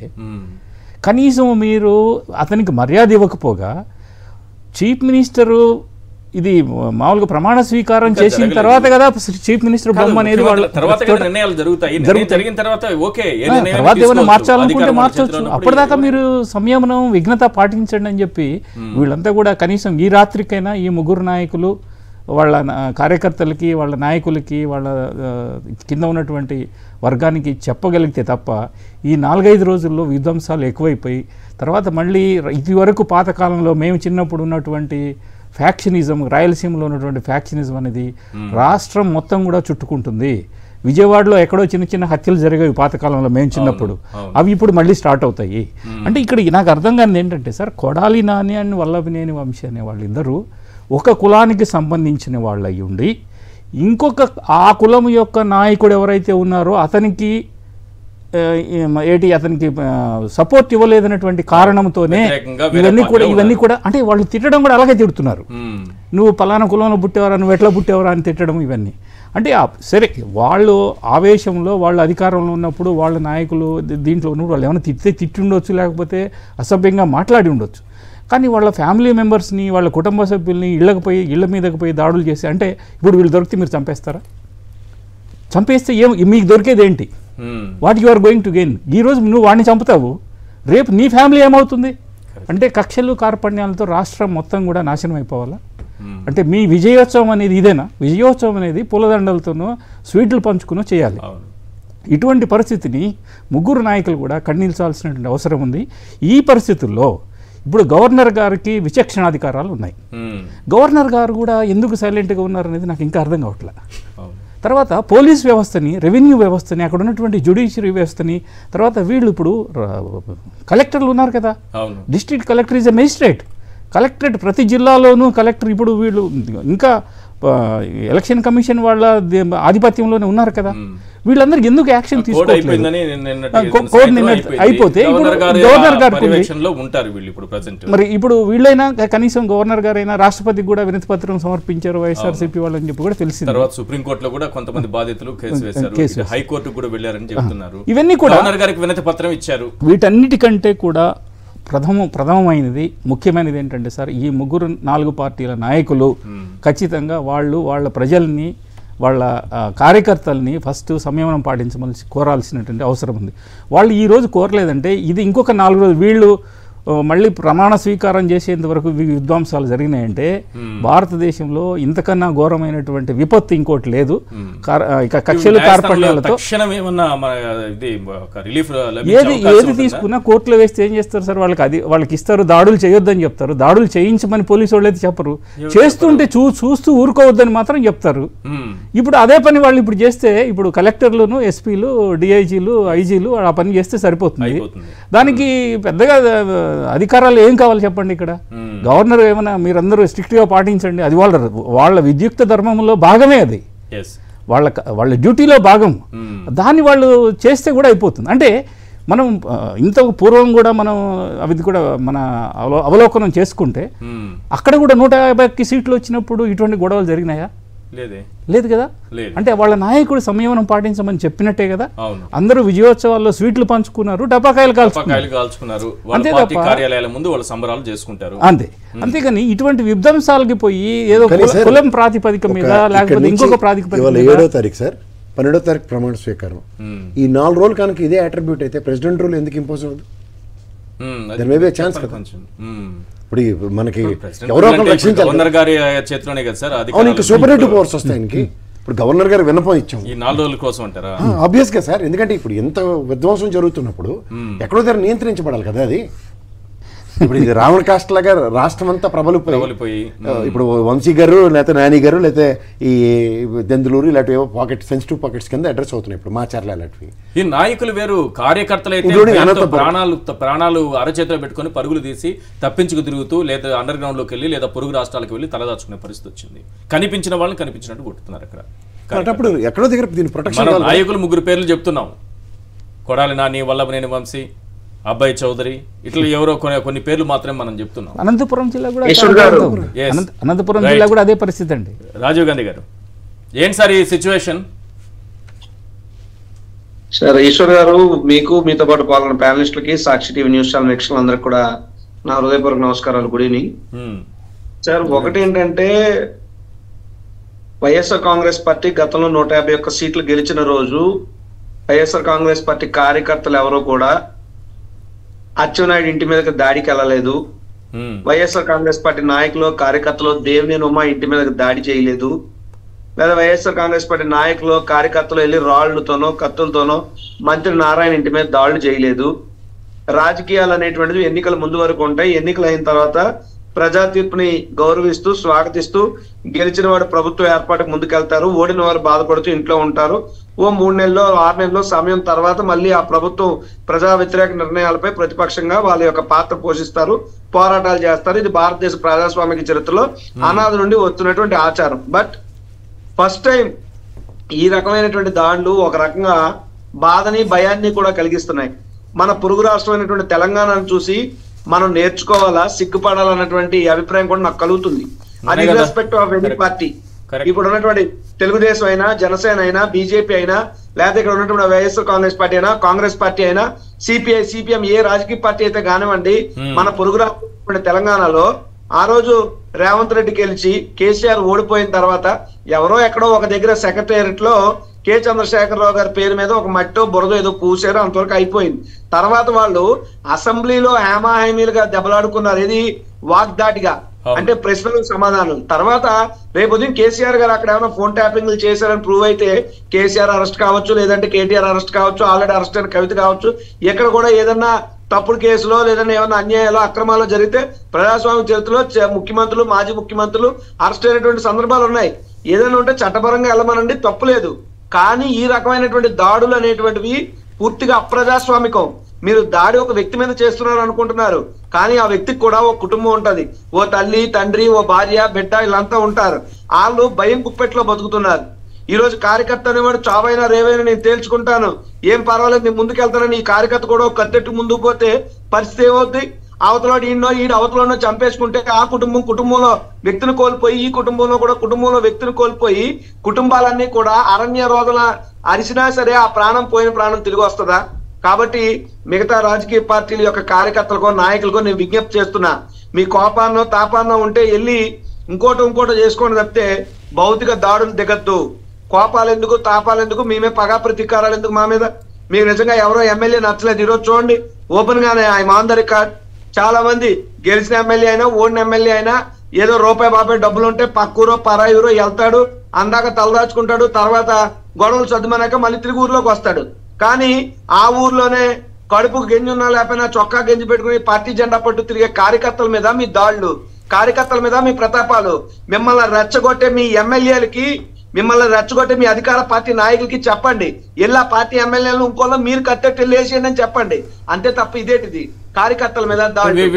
కనీసం మీరు అతనికి మర్యాద ఇవ్వకపోగా చీఫ్ మినిస్టరు ఇది మామూలుగా ప్రమాణ స్వీకారం చేసిన తర్వాత కదా చీఫ్ మినిస్టర్ బొమ్మ అనేది తర్వాత ఏమైనా మార్చాలనుకుంటే మార్చవచ్చు. అప్పటిదాకా మీరు సంయమనం, విఘ్నత పాటించండి అని చెప్పి వీళ్ళంతా కూడా కనీసం ఈ రాత్రికైనా ఈ 3 నాయకులు వాళ్ళ కార్యకర్తలకి, వాళ్ళ నాయకులకి, వాళ్ళ కింద ఉన్నటువంటి వర్గానికి చెప్పగలిగితే తప్ప ఈ 4-5 రోజుల్లో విధ్వంసాలు ఎక్కువైపోయి తర్వాత మళ్ళీ ఇది వరకు పాతకాలంలో మేము చిన్నప్పుడు ఉన్నటువంటి ఫ్యాక్షనిజం, రాయలసీమలో ఉన్నటువంటి ఫ్యాక్షనిజం అనేది రాష్ట్రం మొత్తం కూడా చుట్టుకుంటుంది. విజయవాడలో ఎక్కడో చిన్న హత్యలు జరిగాయి పాతకాలంలో మేము చిన్నప్పుడు, అవి ఇప్పుడు మళ్ళీ స్టార్ట్ అవుతాయి. అంటే ఇక్కడ నాకు అర్థం కానిది ఏంటంటే సార్, కొడాలి నాని అని వల్లభనేని వంశీ అనే వాళ్ళిద్దరూ ఒక కులానికి సంబంధించిన వాళ్ళు అయ్యి ఉండి ఇంకొక ఆ కులం యొక్క నాయకుడు ఎవరైతే ఉన్నారో అతనికి అతనికి సపోర్ట్ ఇవ్వలేదన్నటువంటి కారణంతోనే ఇవన్నీ కూడా అంటే వాళ్ళు తిట్టడం కూడా అలాగే తిడుతున్నారు. నువ్వు పలానా కులంలో పుట్టేవారా, నువ్వు ఎట్లా పుట్టేవారా అని తిట్టడం ఇవన్నీ. అంటే సరే వాళ్ళు ఆవేశంలో వాళ్ళు అధికారంలో ఉన్నప్పుడు వాళ్ళ నాయకులు దీంట్లో ఉన్నప్పుడు వాళ్ళు ఏమైనా తిట్టి ఉండొచ్చు, లేకపోతే అసభ్యంగా మాట్లాడి ఉండొచ్చు. కానీ వాళ్ళ ఫ్యామిలీ మెంబర్స్ని, వాళ్ళ కుటుంబ సభ్యుల్ని ఇళ్ళ మీదకి పోయి దాడులు చేసి, అంటే ఇప్పుడు వీళ్ళు దొరికితే మీరు చంపేస్తారా? చంపేస్తే మీకు దొరికేది ఏంటి? What you are going to gain? ఈరోజు నువ్వు వాడిని చంపుతావు, రేపు నీ ఫ్యామిలీ ఏమవుతుంది? అంటే కక్షలు కార్పణ్యాలతో రాష్ట్రం మొత్తం కూడా నాశనం అయిపోవాలా? అంటే మీ విజయోత్సవం అనేది ఇదేనా? విజయోత్సవం అనేది పూలదండలతోనో స్వీట్లు పంచుకునో చేయాలి. ఇటువంటి పరిస్థితిని 3 నాయకులు కూడా ఖండించాల్సినటువంటి అవసరం ఉంది. ఈ పరిస్థితుల్లో ఇప్పుడు గవర్నర్ గారికి విచక్షణాధికారాలు ఉన్నాయి. గవర్నర్ గారు కూడా ఎందుకు సైలెంట్గా ఉన్నారనేది నాకు ఇంకా అర్థం కావట్లేదు. తర్వాత పోలీస్ వ్యవస్థని, రెవెన్యూ వ్యవస్థని, అక్కడ ఉన్నటువంటి జ్యుడిషియరీ వ్యవస్థని, తర్వాత వీళ్ళు ఇప్పుడు కలెక్టర్లు ఉన్నారు కదా, district collector is a magistrate. Collectorate ప్రతి జిల్లాలోనూ కలెక్టర్, ఇప్పుడు వీళ్ళు ఇంకా ఎలక్షన్ కమిషన్ వాళ్ళ ఆధిపత్యంలోనే ఉన్నారు కదా. వీళ్ళందరికీ ఎందుకు యాక్షన్ తీసుకోవట్లేదు? కోడ్ నిన్న అయిపోతే ఇప్పుడు గవర్నర్ గారు మరి ఇప్పుడు వీళ్ళైనా కనీసం గవర్నర్ గారైనా రాష్ట్రపతికి కూడా వినతి పత్రం సమర్పించారు వైఎస్ఆర్సీపీ వాళ్ళని చెప్పి కూడా తెలిసింది. తర్వాత సుప్రీంకోర్టులో కూడా కొంతమంది బాధితులు కేసు వేశారు, హైకోర్టు కూడా వెళ్ళారని చెప్తున్నారు. ఇవన్నీ కూడా గవర్నర్ గారికి వినతి పత్రం ఇచ్చారు. వీటన్నిటికంటే కూడా ప్రథమమైనది ముఖ్యమైనది ఏంటంటే సార్, ఈ 4 పార్టీల నాయకులు ఖచ్చితంగా వాళ్ళ ప్రజల్ని వాళ్ళ కార్యకర్తల్ని ఫస్ట్ సంయమనం కోరాల్సినటువంటి అవసరం ఉంది. వాళ్ళు ఈరోజు కోరలేదంటే ఇది ఇంకొక 4 రోజులు వీళ్ళు మళ్ళీ ప్రమాణ స్వీకారం చేసేంత వరకు విధ్వంసాలు జరిగినాయంటే భారతదేశంలో ఇంతకన్నా ఘోరమైనటువంటి విపత్తు ఇంకోటి లేదు. కక్షలు కార్పణ్యాలతో ఏది తీసుకున్నా కోర్టులో వేస్తే ఏం చేస్తారు సార్? వాళ్ళకి ఇస్తారు, దాడులు చేయొద్దని చెప్తారు. దాడులు చేయించమని పోలీసు వాళ్ళు అయితే చెప్పరు, చేస్తుంటే చూస్తూ ఊరుకోవద్దని మాత్రం చెప్తారు. ఇప్పుడు అదే పని వాళ్ళు ఇప్పుడు చేస్తే, ఇప్పుడు కలెక్టర్లను, ఎస్పీలు, డిఐజీలు, ఐజీలు ఆ పని చేస్తే సరిపోతుంది. దానికి పెద్దగా అధికారాలు ఏం కావాలి చెప్పండి? ఇక్కడ గవర్నర్ ఏమైనా మీరందరూ స్ట్రిక్ట్గా పాటించండి, అది వాళ్ళ విద్యుక్త ధర్మంలో భాగమే, అది వాళ్ళ డ్యూటీలో భాగం. దాన్ని వాళ్ళు చేస్తే కూడా అయిపోతుంది. అంటే మనం ఇంత పూర్వం కూడా మనం అవి కూడా మన అవలోకనం చేసుకుంటే అక్కడ కూడా 150 సీట్లు వచ్చినప్పుడు ఇటువంటి గొడవలు జరిగినాయా? లేదు కదా. అంటే వాళ్ళ నాయకుడు సంయమనం పాటించమని చెప్పినట్టే కదా. అందరూ విజయోత్సవాల్లో స్వీట్లు పంచుకున్నారు, టపాకాయలు కాల్చుకున్నారు, అంతే తప్ప కార్యాలయాల ముందు వాళ్ళు సంబరాలు చేసుకుంటారు, అంతే. అంతేగాని ఇటువంటి విధ్వంసాలకి పోయి ఏదో కులం ప్రాతిపదిక మీద లేకపోతే ఇంకొక ప్రాతిపదిక 7వ తారీఖు సార్ 12వ తారీఖు ప్రమాణ స్వీకారం. ఈ 4 రోజులు కనుక ఇదే అట్రిబ్యూట్ అయితే ప్రెసిడెంట్ రూల్ ఎందుకు ఇంపోజ్ అవ్వదు? There may be a chance కదా. ఇప్పుడు మనకి ఎవరో ఒకరు రక్షించాలి. గవర్నర్ గారి చేతిలోనే కదా సార్ అవును, ఇంకా సూపరేటివ్ పవర్స్ వస్తాయి ఆయనకి. ఇప్పుడు గవర్నర్ గారు విన్నపం ఇచ్చాం ఈ 4 రోజుల కోసం అంటారా? ఆబ్వియస్ గా సార్, ఎందుకంటే ఇప్పుడు ఎంత విధ్వంసం జరుగుతున్నప్పుడు ఎక్కడో దగ్గర నియంత్రించబడాలి కదా అది. ఇప్పుడు ఇది రావణ కాస్ట్ లాగా రాష్ట్రం అంతా ప్రబలిపోయి ఇప్పుడు వంశీ గారు లేకపోతే నాని గారు లేకపోతే ఈ దెందులూరు ఇలాంటి సెన్సిటివ్ పాకెట్స్ కింద అడ్రస్ అవుతున్నాయి ఇప్పుడు మాచర్ల అలాంటివి. ఈ నాయకులు వేరు, కార్యకర్తలు అయితే ప్రాణాలు అరచేతిలో పెట్టుకుని పరుగులు తీసి తప్పించుకు తిరుగుతూ లేదా అండర్ గ్రౌండ్ లోకి వెళ్ళి లేదా పొరుగు రాష్ట్రాలకు వెళ్ళి తలదాచుకునే పరిస్థితి వచ్చింది. కనిపించిన వాళ్ళని కనిపించినట్టు కొట్టుతున్నారు అక్కడ. అప్పుడు ఎక్కడో దగ్గర దీని ప్రొటెక్షన్ నాయకులు 3 పేర్లు చెప్తున్నాం, కొడాలి నాని, వల్లభనేని వంశీ, అబ్బాయి చౌదరి, ఇట్లా ఎవరో కొన్ని పేర్లు మాత్రమే మనం చెప్తున్నాం. అనంతపురం జిల్లా కూడా అదే పరిస్థితి అండి. రాజీవ్ గాంధీ గారు, ఏంటి సార్ ఈ సిచ్యువేషన్? సార్ ఈశ్వర్ గారు, మీకు మీతో పాటు పాల్గొన్న ప్యానలిస్టులకి, సాక్షి టీవీ న్యూస్ ఛానల్ వీక్షకులందరికీ కూడా నా హృదయపూర్వక నమస్కారాలు. Good evening sir. ఒకటి ఏంటంటే, వైఎస్ఆర్ కాంగ్రెస్ పార్టీ గతంలో 151 సీట్లు గెలిచిన రోజు వైఎస్ఆర్ కాంగ్రెస్ పార్టీ కార్యకర్తలు ఎవరో కూడా అచ్చెన్నాయుడు ఇంటి మీదకి దాడికి వెళ్ళలేదు. వైఎస్ఆర్ కాంగ్రెస్ పార్టీ నాయకులు, కార్యకర్తలు దేవినేని ఉమా ఇంటి మీదకి దాడి చేయలేదు. లేదా వైఎస్ఆర్ కాంగ్రెస్ పార్టీ నాయకులు, కార్యకర్తలు వెళ్ళి రాళ్లతోనో కత్తులతోనో మంత్రి నారాయణ ఇంటి మీద దాడులు చేయలేదు. రాజకీయాలు అనేటువంటిది ఎన్నికల ముందు వరకు ఉంటాయి. ఎన్నికలు అయిన తర్వాత ప్రజా తీర్పుని గౌరవిస్తూ స్వాగతిస్తూ గెలిచిన వాడు ప్రభుత్వం ఏర్పాటుకు ముందుకెళ్తారు, ఓడిన వారు బాధపడుతూ ఇంట్లో ఉంటారు. ఓ 3 నెలలో 6 నెలలో సమయం తర్వాత మళ్ళీ ఆ ప్రభుత్వం ప్రజా వ్యతిరేక నిర్ణయాలపై ప్రతిపక్షంగా వాళ్ళ యొక్క పాత్ర పోషిస్తారు, పోరాటాలు చేస్తారు. ఇది భారతదేశ ప్రజాస్వామిక చరిత్రలో అనాది నుండి వస్తున్నటువంటి ఆచారం. బట్ ఫస్ట్ టైం ఈ రకమైనటువంటి దాడులు ఒక రకంగా బాధని భయాన్ని కూడా కలిగిస్తున్నాయి. మన పొరుగు రాష్ట్రమైనటువంటి తెలంగాణను చూసి మనం నేర్చుకోవాలా, సిగ్గుపడాలన్నటువంటి అభిప్రాయం కూడా నాకు కలుగుతుంది. అది రెస్పెక్ట్ ఆఫ్ ఎనీ పార్టీ. ఇప్పుడు ఉన్నటువంటి తెలుగుదేశం అయినా, జనసేన అయినా, బీజేపీ అయినా, లేకపోతే ఇక్కడ ఉన్నటువంటి వైఎస్ఆర్ కాంగ్రెస్ పార్టీ అయినా, కాంగ్రెస్ పార్టీ అయినా, సిపిఐ, సిపిఎం, ఏ రాజకీయ పార్టీ అయితే కానివ్వండి, మన పొరుగు రాష్ట్రం తెలంగాణలో ఆ రోజు రేవంత్ రెడ్డి గెలిచి కేసీఆర్ ఓడిపోయిన తర్వాత ఎవరో ఎక్కడో ఒక దగ్గర సెక్రటేరియట్ లో కె చంద్రశేఖరరావు గారి పేరు మీద ఒక మట్టో బురదో ఏదో పూసారో, అంతవరకు అయిపోయింది. తర్వాత వాళ్ళు అసెంబ్లీలో హేమాహేమీలుగా దెబ్బలాడుకున్నారు. ఇది వాగ్దాటిగా, అంటే ప్రశ్నలకు సమాధానం. తర్వాత రేపు ఉదయం కేసీఆర్ గారు అక్కడ ఏమైనా ఫోన్ ట్యాపింగ్లు చేశారని ప్రూవ్ అయితే కేసీఆర్ అరెస్ట్ కావచ్చు, లేదంటే కేటీఆర్ అరెస్ట్ కావచ్చు, ఆల్రెడీ అరెస్ట్ అయిన కవిత కావచ్చు. ఎక్కడ కూడా ఏదన్నా తప్పుడు కేసులో లేదన్నా ఏమన్నా అన్యాయాలు, అక్రమాలు జరిగితే ప్రజాస్వామ్య చరిత్రలో ముఖ్యమంత్రులు, మాజీ ముఖ్యమంత్రులు అరెస్ట్ అయినటువంటి సందర్భాలు ఉన్నాయి. ఏదైనా ఉంటే చట్టపరంగా వెళ్ళమనండి, తప్పులేదు. కానీ ఈ రకమైనటువంటి దాడులు అనేటువంటివి పూర్తిగా అప్రజాస్వామికం. మీరు దాడి ఒక వ్యక్తి మీద చేస్తున్నారు అనుకుంటున్నారు, కానీ ఆ వ్యక్తికి కూడా ఒక కుటుంబం ఉంటది. ఓ తల్లి, తండ్రి, ఓ భార్య, బిడ్డ వీళ్ళంతా ఉంటారు. వాళ్ళు భయం కుప్పెట్లో బతుకుతున్నారు. ఈ రోజు కార్యకర్త అనేవాడు చావైనా రేవైనా నేను తేల్చుకుంటాను, ఏం పర్వాలేదు, నేను ముందుకెళ్తానని ఈ కార్యకర్త కూడా ఒక కత్తెట్టు ముందుకు పోతే పరిస్థితి ఏమవుద్ది? అవతల ఈడు అవతల చంపేసుకుంటే ఆ కుటుంబంలో వ్యక్తిని కోల్పోయి, ఈ కుటుంబంలో వ్యక్తిని కోల్పోయి, కుటుంబాలన్నీ కూడా అరణ్య రోదన అరిసినా సరే ఆ ప్రాణం పోయిన ప్రాణం తిరిగి వస్తుందా? కాబట్టి మిగతా రాజకీయ పార్టీల యొక్క కార్యకర్తలకో నాయకులకో నేను విజ్ఞప్తి చేస్తున్నా, మీ కోపాన్నో తాపాన్నో ఉంటే వెళ్ళి ఇంకోటో చేసుకోండి తప్పితే భౌతిక దాడులు దిగద్దు. కోపాలు ఎందుకు, తాపాలు ఎందుకు, మేమే పగా ప్రతీకారాలు ఎందుకు మా మీద? మీకు నిజంగా ఎవరో ఎమ్మెల్యే నచ్చలేదు, ఈరోజు చూడండి ఓపెన్ గానే ఆయన ఆన్ ద రికార్డ్. చాలా మంది గెలిచిన ఎమ్మెల్యే అయినా ఓడిన ఎమ్మెల్యే అయినా ఏదో రూపాయి బాపాయి డబ్బులు ఉంటే పక్కూరో పరాయూరో వెళ్తాడు, అందాక తలదాచుకుంటాడు, తర్వాత గొడవలు సర్దుమన్నాక మళ్ళీ తిరిగి ఊర్లోకి వస్తాడు. కానీ ఆ ఊర్లోనే కడుపుకు గెంజి ఉన్నా లేకపోయినా చొక్కా గెంజి పెట్టుకుని పార్టీ జెండా పట్టు తిరిగే కార్యకర్తల మీద మీ దాళ్లు, కార్యకర్తల మీద మీ ప్రతాపాలు, మిమ్మల్ని రెచ్చగొట్టే మీ ఎమ్మెల్యేలకి, మిమ్మల్ని రెచ్చగొట్టే మీ అధికార పార్టీ నాయకులకి చెప్పండి, ఇలా పార్టీ ఎమ్మెల్యేలు ఇంకోలో మీరు కట్టెట్టు లేచేయండి అని చెప్పండి. అంతే తప్ప ఇదేటిది కార్యకర్తల మీద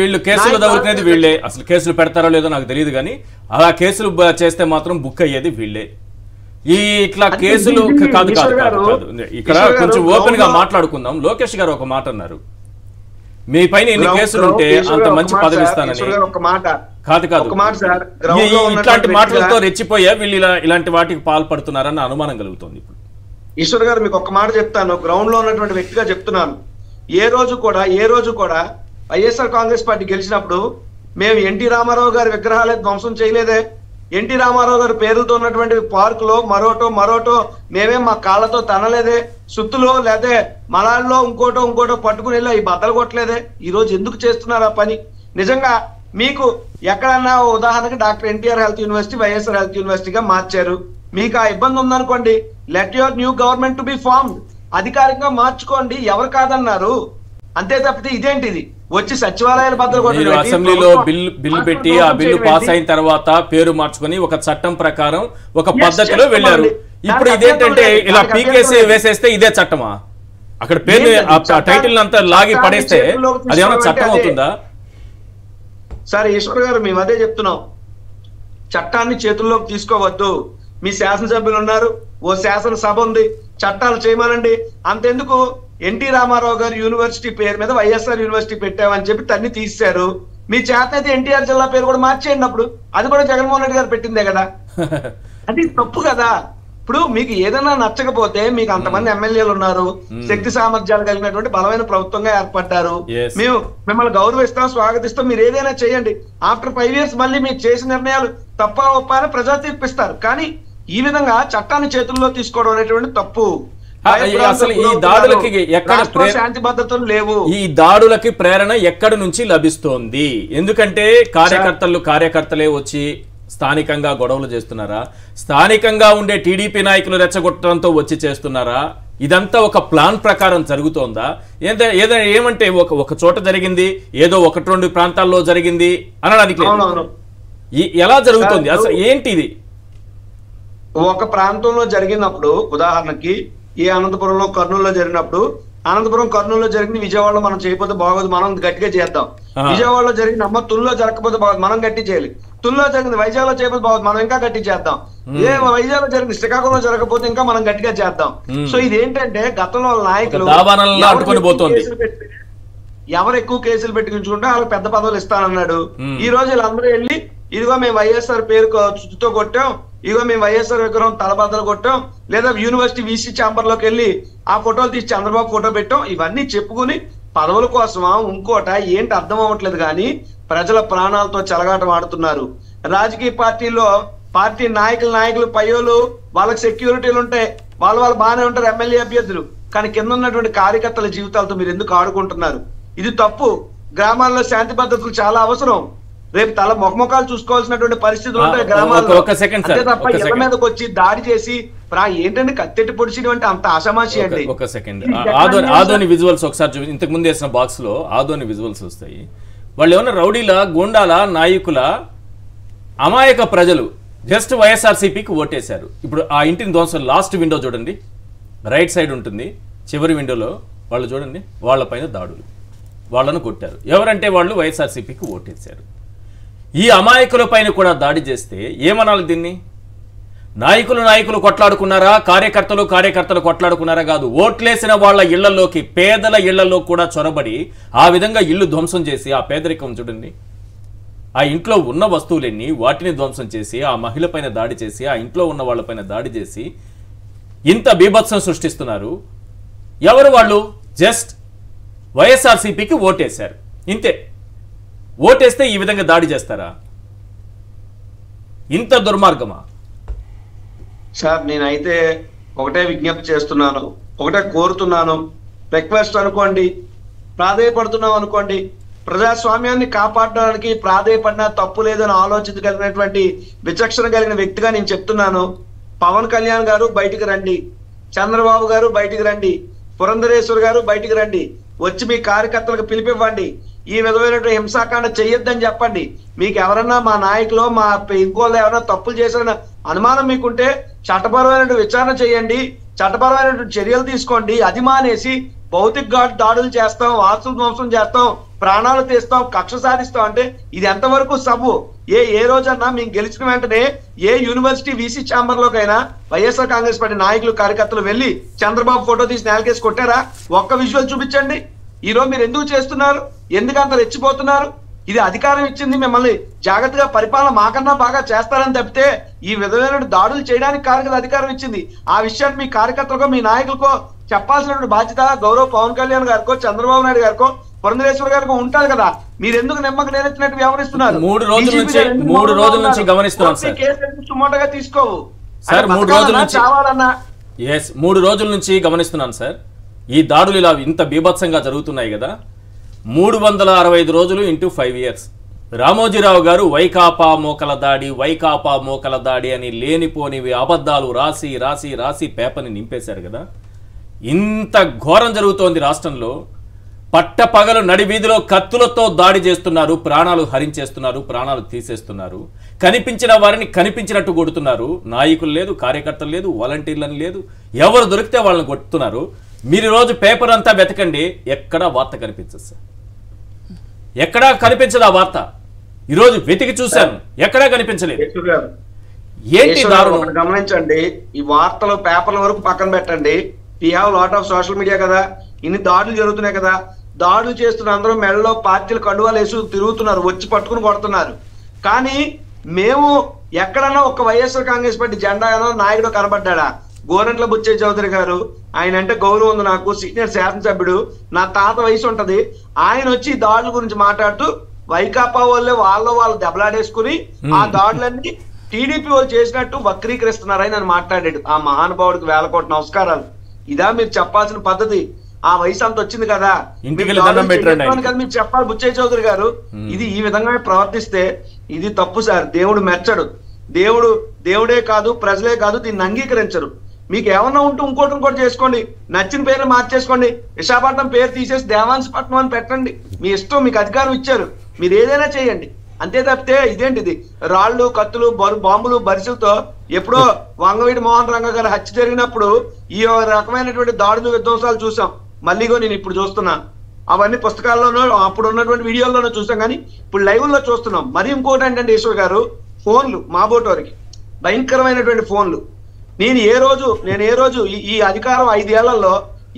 వీళ్ళు కేసులు తగులుకునేది వీళ్ళే. అసలు కేసులు పెడతారో లేదో నాకు తెలియదు, కానీ అలా కేసులు చేస్తే మాత్రం బుక్ అయ్యేది వీళ్ళే. ఈ ఇట్లా కేసులు కాదు కాదు కాదు కాదు ఇక్కడ కొంచెం ఓపెన్ గా మాట్లాడుకుందాం. లోకేష్ గారు ఒక మాట అన్నారు, మీ పైన ఎన్ని కేసులు ఉంటే అంత మంచి పదవి ఇస్తానని. కాదు కాదు, ఇట్లాంటి మాటలతో రెచ్చిపోయా వీళ్ళు ఇలాంటి వాటికి పాల్పడుతున్నారన్న అనుమానం కలుగుతుంది ఇప్పుడు. ఈశ్వర్ గారు మీకు ఒక మాట చెప్తాను, గ్రౌండ్ లో ఉన్నటువంటి వ్యక్తిగా చెప్తున్నాను. ఏ రోజు కూడా వైఎస్ఆర్ కాంగ్రెస్ పార్టీ గెలిచినప్పుడు మేము ఎన్టీ రామారావు గారి విగ్రహాలే ధ్వంసం చేయలేదే. ఎన్టీ రామారావు గారి పేరుతో ఉన్నటువంటి పార్క్ లో మరోటో మేమే మా కాళ్ళతో తనలేదే. సుత్తులో లేదా మలాల్లో ఇంకోటో పట్టుకుని వెళ్ళి ఈ బద్దలు కొట్టలేదే. ఈ రోజు ఎందుకు చేస్తున్నారు ఆ పని? నిజంగా మీకు ఎక్కడన్నా ఉదాహరణకి doctor NTR health university YSR health యూనివర్సిటీగా మార్చారు, మీకు ఆ ఇబ్బంది ఉందనుకోండి, let your new government to be formed, అధికారికంగా మార్చుకోండి, ఎవరు కాదన్నారు. అంతే తప్పితే ఇదేంటిది వచ్చి సచివాలయాల బద్దలు అసెంబ్లీలో బిల్లు పెట్టి ఆ బిల్లు పాస్ అయిన తర్వాత పేరు మార్చుకొని ఒక చట్టం ప్రకారం ఒక పద్ధతిలో వెళ్ళారు. ఇప్పుడు ఇదేంటంటే ఇలా పీకేసి వేసేస్తే ఇదే చట్టమా? అక్కడ పేరు టైటిల్ అంతా లాగి పడేస్తే అదేమన్నా చట్టం అవుతుందా? సార్ ఈశ్వర్ గారు మేము అదే చెప్తున్నాం, చట్టాన్ని చేతుల్లోకి తీసుకోవద్దు. మీ శాసనసభ్యులు ఉన్నారు, ఓ శాసనసభ ఉంది, చట్టాలు చేయమనండి. అంతెందుకు ఎన్టీ రామారావు గారు యూనివర్సిటీ పేరు మీద వైఎస్ఆర్ యూనివర్సిటీ పెట్టామని చెప్పి తన్ని తీశారు. మీ చేత అయితే ఎన్టీఆర్ జిల్లా పేరు కూడా మార్చేయండి. అప్పుడు అది కూడా జగన్మోహన్ రెడ్డి గారు పెట్టిందే కదా, అది తప్పు కదా. ఇప్పుడు మీకు ఏదైనా నచ్చకపోతే, మీకు అంతమంది ఎమ్మెల్యేలు ఉన్నారు, శక్తి సామర్థ్యాలు కలిగినటువంటి బలమైన ప్రభుత్వంగా ఏర్పడ్డారు, మేము మిమ్మల్ని గౌరవిస్తాం, స్వాగతిస్తాం, మీరు ఏదైనా చేయండి. ఆఫ్టర్ 5 years మళ్ళీ మీకు చేసిన నిర్ణయాలు తప్ప ఒప్ప అని ప్రజలు తీర్పిస్తారు. కానీ ఈ విధంగా చట్టాన్ని చేతుల్లో తీసుకోవడం అనేటువంటి తప్పు. అసలు ఈ దాడులకి ఎక్కడ శాంతి భద్రతలు లేవు. ఈ దాడులకి ప్రేరణ ఎక్కడి నుంచి లభిస్తోంది? ఎందుకంటే కార్యకర్తలే వచ్చి స్థానికంగా గొడవలు చేస్తున్నారా? స్థానికంగా ఉండే టీడీపీ నాయకులు రెచ్చగొట్టడంతో వచ్చి చేస్తున్నారా? ఇదంతా ఒక ప్లాన్ ప్రకారం జరుగుతోందా? ఏమంటే ఒక చోట జరిగింది, ఏదో 1-2 ప్రాంతాల్లో జరిగింది అనడానికి ఎలా జరుగుతుంది అసలు ఏంటి ఇది? ఒక ప్రాంతంలో జరిగినప్పుడు, ఉదాహరణకి ఈ అనంతపురంలో కర్నూలులో జరిగినప్పుడు, కర్నూలులో జరిగింది, విజయవాడలో మనం చేయకపోతే బాగోదు, మనం గట్టిగా చేద్దాం. విజయవాడలో జరిగింది అమ్మ తుల్లో జరగకపోతే బాగోదు, మనం గట్టి చేయాలి. తుల్లో జరిగింది వైజాగ్ లో చేయకపోతే బాగోదు, మనం ఇంకా గట్టి చేద్దాం. వైజాగ్ లో జరిగింది శ్రీకాకుళంలో జరగకపోతే ఇంకా మనం గట్టిగా చేద్దాం. సో ఇదేంటంటే గతంలో నాయకులు ఎవరు ఎక్కువ కేసులు పెట్టించుకుంటే వాళ్ళకి పెద్ద పదవులు ఇస్తానన్నాడు. ఈ రోజు వీళ్ళందరూ వెళ్ళి ఇదిగో మేము వైఎస్ఆర్ పేరు చుట్టుతో కొట్టాం, ఇదిగో మేము వైఎస్ఆర్ విగ్రహం తలబద్దలు కొట్టాం, లేదా యూనివర్సిటీ వీసీ ఛాంబర్ లోకి వెళ్ళి ఆ ఫోటోలు తీసి చంద్రబాబు ఫోటో పెట్టాం, ఇవన్నీ చెప్పుకుని పదవుల కోసమా ఇంకోట ఏంటి అర్థం అవ్వట్లేదు. కానీ ప్రజల ప్రాణాలతో చెలగాటం ఆడుతున్నారు. రాజకీయ పార్టీల్లో పార్టీ నాయకులు పయ్యోలు, వాళ్ళకి సెక్యూరిటీలు ఉంటాయి, వాళ్ళు బాగానే ఉంటారు ఎమ్మెల్యే అభ్యర్థులు. కానీ కింద ఉన్నటువంటి కార్యకర్తల జీవితాలతో మీరు ఎందుకు ఆడుకుంటున్నారు? ఇది తప్పు. గ్రామాల్లో శాంతి భద్రతలు చాలా అవసరం. రేపు మొఖముఖాలు చూసుకోవాల్సినటువంటి పరిస్థితులు ఉంటాయి గ్రామాల్లో. ఇళ్ల మీదకి వచ్చి దాడి చేసి ఏంటంటే కత్తెట్టి పొడిచడం అంటే అంత ఆషామాషి అండి. ఒక సెకండ్, ఆదోని విజువల్స్ ఒకసారి ఇంతకు ముందు వేసిన బాక్స్ లో ఆదోని విజువల్స్ వస్తాయి. వాళ్ళు ఏమన్నా రౌడీల, గోండాల, నాయకుల, అమాయక ప్రజలు జస్ట్ వైఎస్ఆర్సీపీకి ఓటేశారు. ఇప్పుడు ఆ ఇంటిని ధ్వంసం, లాస్ట్ విండో చూడండి, రైట్ సైడ్ ఉంటుంది, చివరి విండోలో వాళ్ళు చూడండి, వాళ్ళపైన దాడులు, వాళ్ళను కొట్టారు. ఎవరంటే వాళ్ళు వైఎస్ఆర్సీపీకి ఓటేశారు. ఈ అమాయకుల పైన కూడా దాడి చేస్తే ఏమనాలి దీన్ని? నాయకులు కొట్లాడుకున్నారా, కార్యకర్తలు కొట్లాడుకున్నారా? కాదు, ఓట్లేసిన వాళ్ళ ఇళ్లలోకి, పేదల ఇళ్లలో కూడా చొరబడి ఆ విధంగా ఇల్లు ధ్వంసం చేసి, ఆ పేదరికం చూడండి, ఆ ఇంట్లో ఉన్న వస్తువులన్నీ వాటిని ధ్వంసం చేసి, ఆ మహిళ పైన దాడి చేసి, ఆ ఇంట్లో ఉన్న వాళ్ళపైన దాడి చేసి ఇంత బీభత్సం సృష్టిస్తున్నారు. ఎవరు వాళ్ళు? జస్ట్ వైఎస్ఆర్సీపీకి ఓటేశారు, ఇంతే. ఓటేస్తే ఈ విధంగా దాడి చేస్తారా? ఇంత దుర్మార్గమా? సార్ నేనైతే ఒకటే విజ్ఞప్తి చేస్తున్నాను, ఒకటే కోరుతున్నాను, రిక్వెస్ట్ అనుకోండి, ప్రాధేయపడుతున్నాం అనుకోండి. ప్రజాస్వామ్యాన్ని కాపాడడానికి ప్రాధేయపడినా తప్పు లేదని ఆలోచించగలిగినటువంటి విచక్షణ కలిగిన వ్యక్తిగా నేను చెప్తున్నాను. పవన్ కళ్యాణ్ గారు బయటికి రండి, చంద్రబాబు గారు బయటికి రండి, పురంధరేశ్వర్ గారు బయటికి రండి, వచ్చి మీ కార్యకర్తలకు పిలిపివ్వండి, ఈ విధమైనటువంటి హింసాకాండ చెయ్యొద్దని చెప్పండి. మీకు ఎవరన్నా మా నాయకులు, మా ఇంకోళ్ళు ఎవరైనా తప్పులు చేసిన అనుమానం మీకుంటే చట్టపరమైన విచారణ చేయండి, చట్టపరమైనటువంటి చర్యలు తీసుకోండి. అది మానేసి భౌతిక దాడులు చేస్తాం, ఆస్తులు ధ్వంసం చేస్తాం, ప్రాణాలు తీస్తాం, కక్ష సాధిస్తాం అంటే ఇది ఎంతవరకు సబు? ఏ రోజన్నా మేము గెలిచిన వెంటనే ఏ యూనివర్సిటీ వీసీ ఛాంబర్ లోకైనా వైఎస్ఆర్ కాంగ్రెస్ పార్టీ నాయకులు కార్యకర్తలు వెళ్ళి చంద్రబాబు ఫోటో తీసి నేలకేసి కొట్టారా? ఒక్క విజువల్ చూపించండి. ఈ రోజు మీరు ఎందుకు చేస్తున్నారు? ఎందుకు అంత రెచ్చిపోతున్నారు? ఇది అధికారం ఇచ్చింది మిమ్మల్ని జాగ్రత్తగా పరిపాలన మాకన్నా బాగా చేస్తారని తప్పితే ఈ విధమైన దాడులు చేయడానికి కాదు అధికారం ఇచ్చింది. ఆ విషయాన్ని మీ కార్యకర్తలకో మీ నాయకులకో చెప్పాల్సినటువంటి బాధ్యత గౌరవ పవన్ కళ్యాణ్ గారికో చంద్రబాబు నాయుడు గారికో పురంధరేశ్వర్ గారికి ఉంటారు కదా. మీరు ఎందుకు నెమ్మక నేనెత్తినట్టు వ్యవహరిస్తున్నారు? 3 రోజుల నుంచి గమనిస్తున్నాం సార్. సుమోటగా తీసుకోవు సార్, 3 రోజుల నుంచి చావాలన్నా 3 రోజుల నుంచి గమనిస్తున్నాను సార్. ఈ దాడులు ఇలా ఇంత బీభత్సంగా జరుగుతున్నాయి కదా. 365 రోజులు ఇంటూ 5 years. రామోజీరావు గారు వైకాపా మోకల దాడి అని లేనిపోనివి అబద్ధాలు రాసి రాసి రాసి పేపర్ని నింపేశారు కదా. ఇంత ఘోరం జరుగుతోంది రాష్ట్రంలో. పట్టపగలు నడివీధిలో కత్తులతో దాడి చేస్తున్నారు, ప్రాణాలు హరించేస్తున్నారు, ప్రాణాలు తీసేస్తున్నారు. కనిపించిన వారిని కనిపించినట్టు కొడుతున్నారు. నాయకులు లేదు, కార్యకర్తలు లేదు, వాలంటీర్లను లేదు, ఎవరు దొరికితే వాళ్ళని కొడుతున్నారు. మీరు రోజు పేపర్ అంతా వెతకండి, ఎక్కడా వార్త కనిపించదు సార్, ఎక్కడా కనిపించదు ఆ వార్త. ఈరోజు వెతికి చూశాను, ఎక్కడా కనిపించలేదు. ఏంటి దారుణం? గమనించండి, ఈ వార్తలు పేపర్ల వరకు పక్కన పెట్టండి. We have lot of social media కదా, ఇన్ని దాడులు జరుగుతున్నాయి కదా. దాడులు చేస్తున్న అందరూ మెడలో పార్టీలు కండువాలు వేసి తిరుగుతున్నారు, వచ్చి పట్టుకుని కొడుతున్నారు. కానీ మేము ఎక్కడన్నా ఒక వైఎస్ఆర్ కాంగ్రెస్ పార్టీ జెండా నాయకుడు కనబడ్డా? గోరంట్ల బుచ్చే చౌదరి గారు, ఆయన అంటే గౌరవం ఉంది నాకు, సీనియర్ శాసనసభ్యుడు, నా తాత వయసు ఉంటది. ఆయన వచ్చి దాడుల గురించి మాట్లాడుతూ వైకాపా వాళ్ళే వాళ్ళు దెబ్బలాడేసుకుని ఆ దాడులన్నీ టీడీపీ వాళ్ళు చేసినట్టు వక్రీకరిస్తున్నారని నన్ను మాట్లాడాడు. ఆ మహానుభావుడికి 1000 కోట్ల నమస్కారాలు. ఇదా మీరు చెప్పాల్సిన పద్ధతి? ఆ వయసు అంత వచ్చింది కదా, మీరు చెప్పాలి బుచ్చయ్య చౌదరి గారు. ఇది ఈ విధంగా ప్రవర్తిస్తే ఇది తప్పు సార్. దేవుడు మెచ్చడు. దేవుడే కాదు, ప్రజలే కాదు దీన్ని అంగీకరించరు. మీకు ఏమన్నా ఉంటే ఇంకోటి చేసుకోండి, నచ్చిన పేర్లు మార్చేసుకోండి. విశాఖపట్నం పేరు తీసేసి దేవాంశపట్నం అని పెట్టండి, మీ ఇష్టం, మీకు అధికారం ఇచ్చారు, మీరు ఏదైనా చేయండి. అంతే తప్పితే ఇదేంటిది రాళ్లు, కత్తులు, బాంబులు, బరిసెలతో ఎప్పుడో వంగవీటి మోహన్ రంగ గారి హత్య జరిగినప్పుడు ఈ రకమైనటువంటి దాడులు, విధ్వంసాలు చూసాం. మళ్ళీగో నేను ఇప్పుడు చూస్తున్నా. అవన్నీ పుస్తకాల్లోనూ అప్పుడు ఉన్నటువంటి వీడియోల్లోనూ చూసాం, కానీ ఇప్పుడు లైవ్ లో చూస్తున్నాం. మరి ఇంకోటి ఏంటంటే ఈశ్వర్ గారు, ఫోన్లు మాబోటోరికి భయంకరమైనటువంటి ఫోన్లు. నేను ఏ రోజు ఈ అధికారం 5 ఏళ్లలో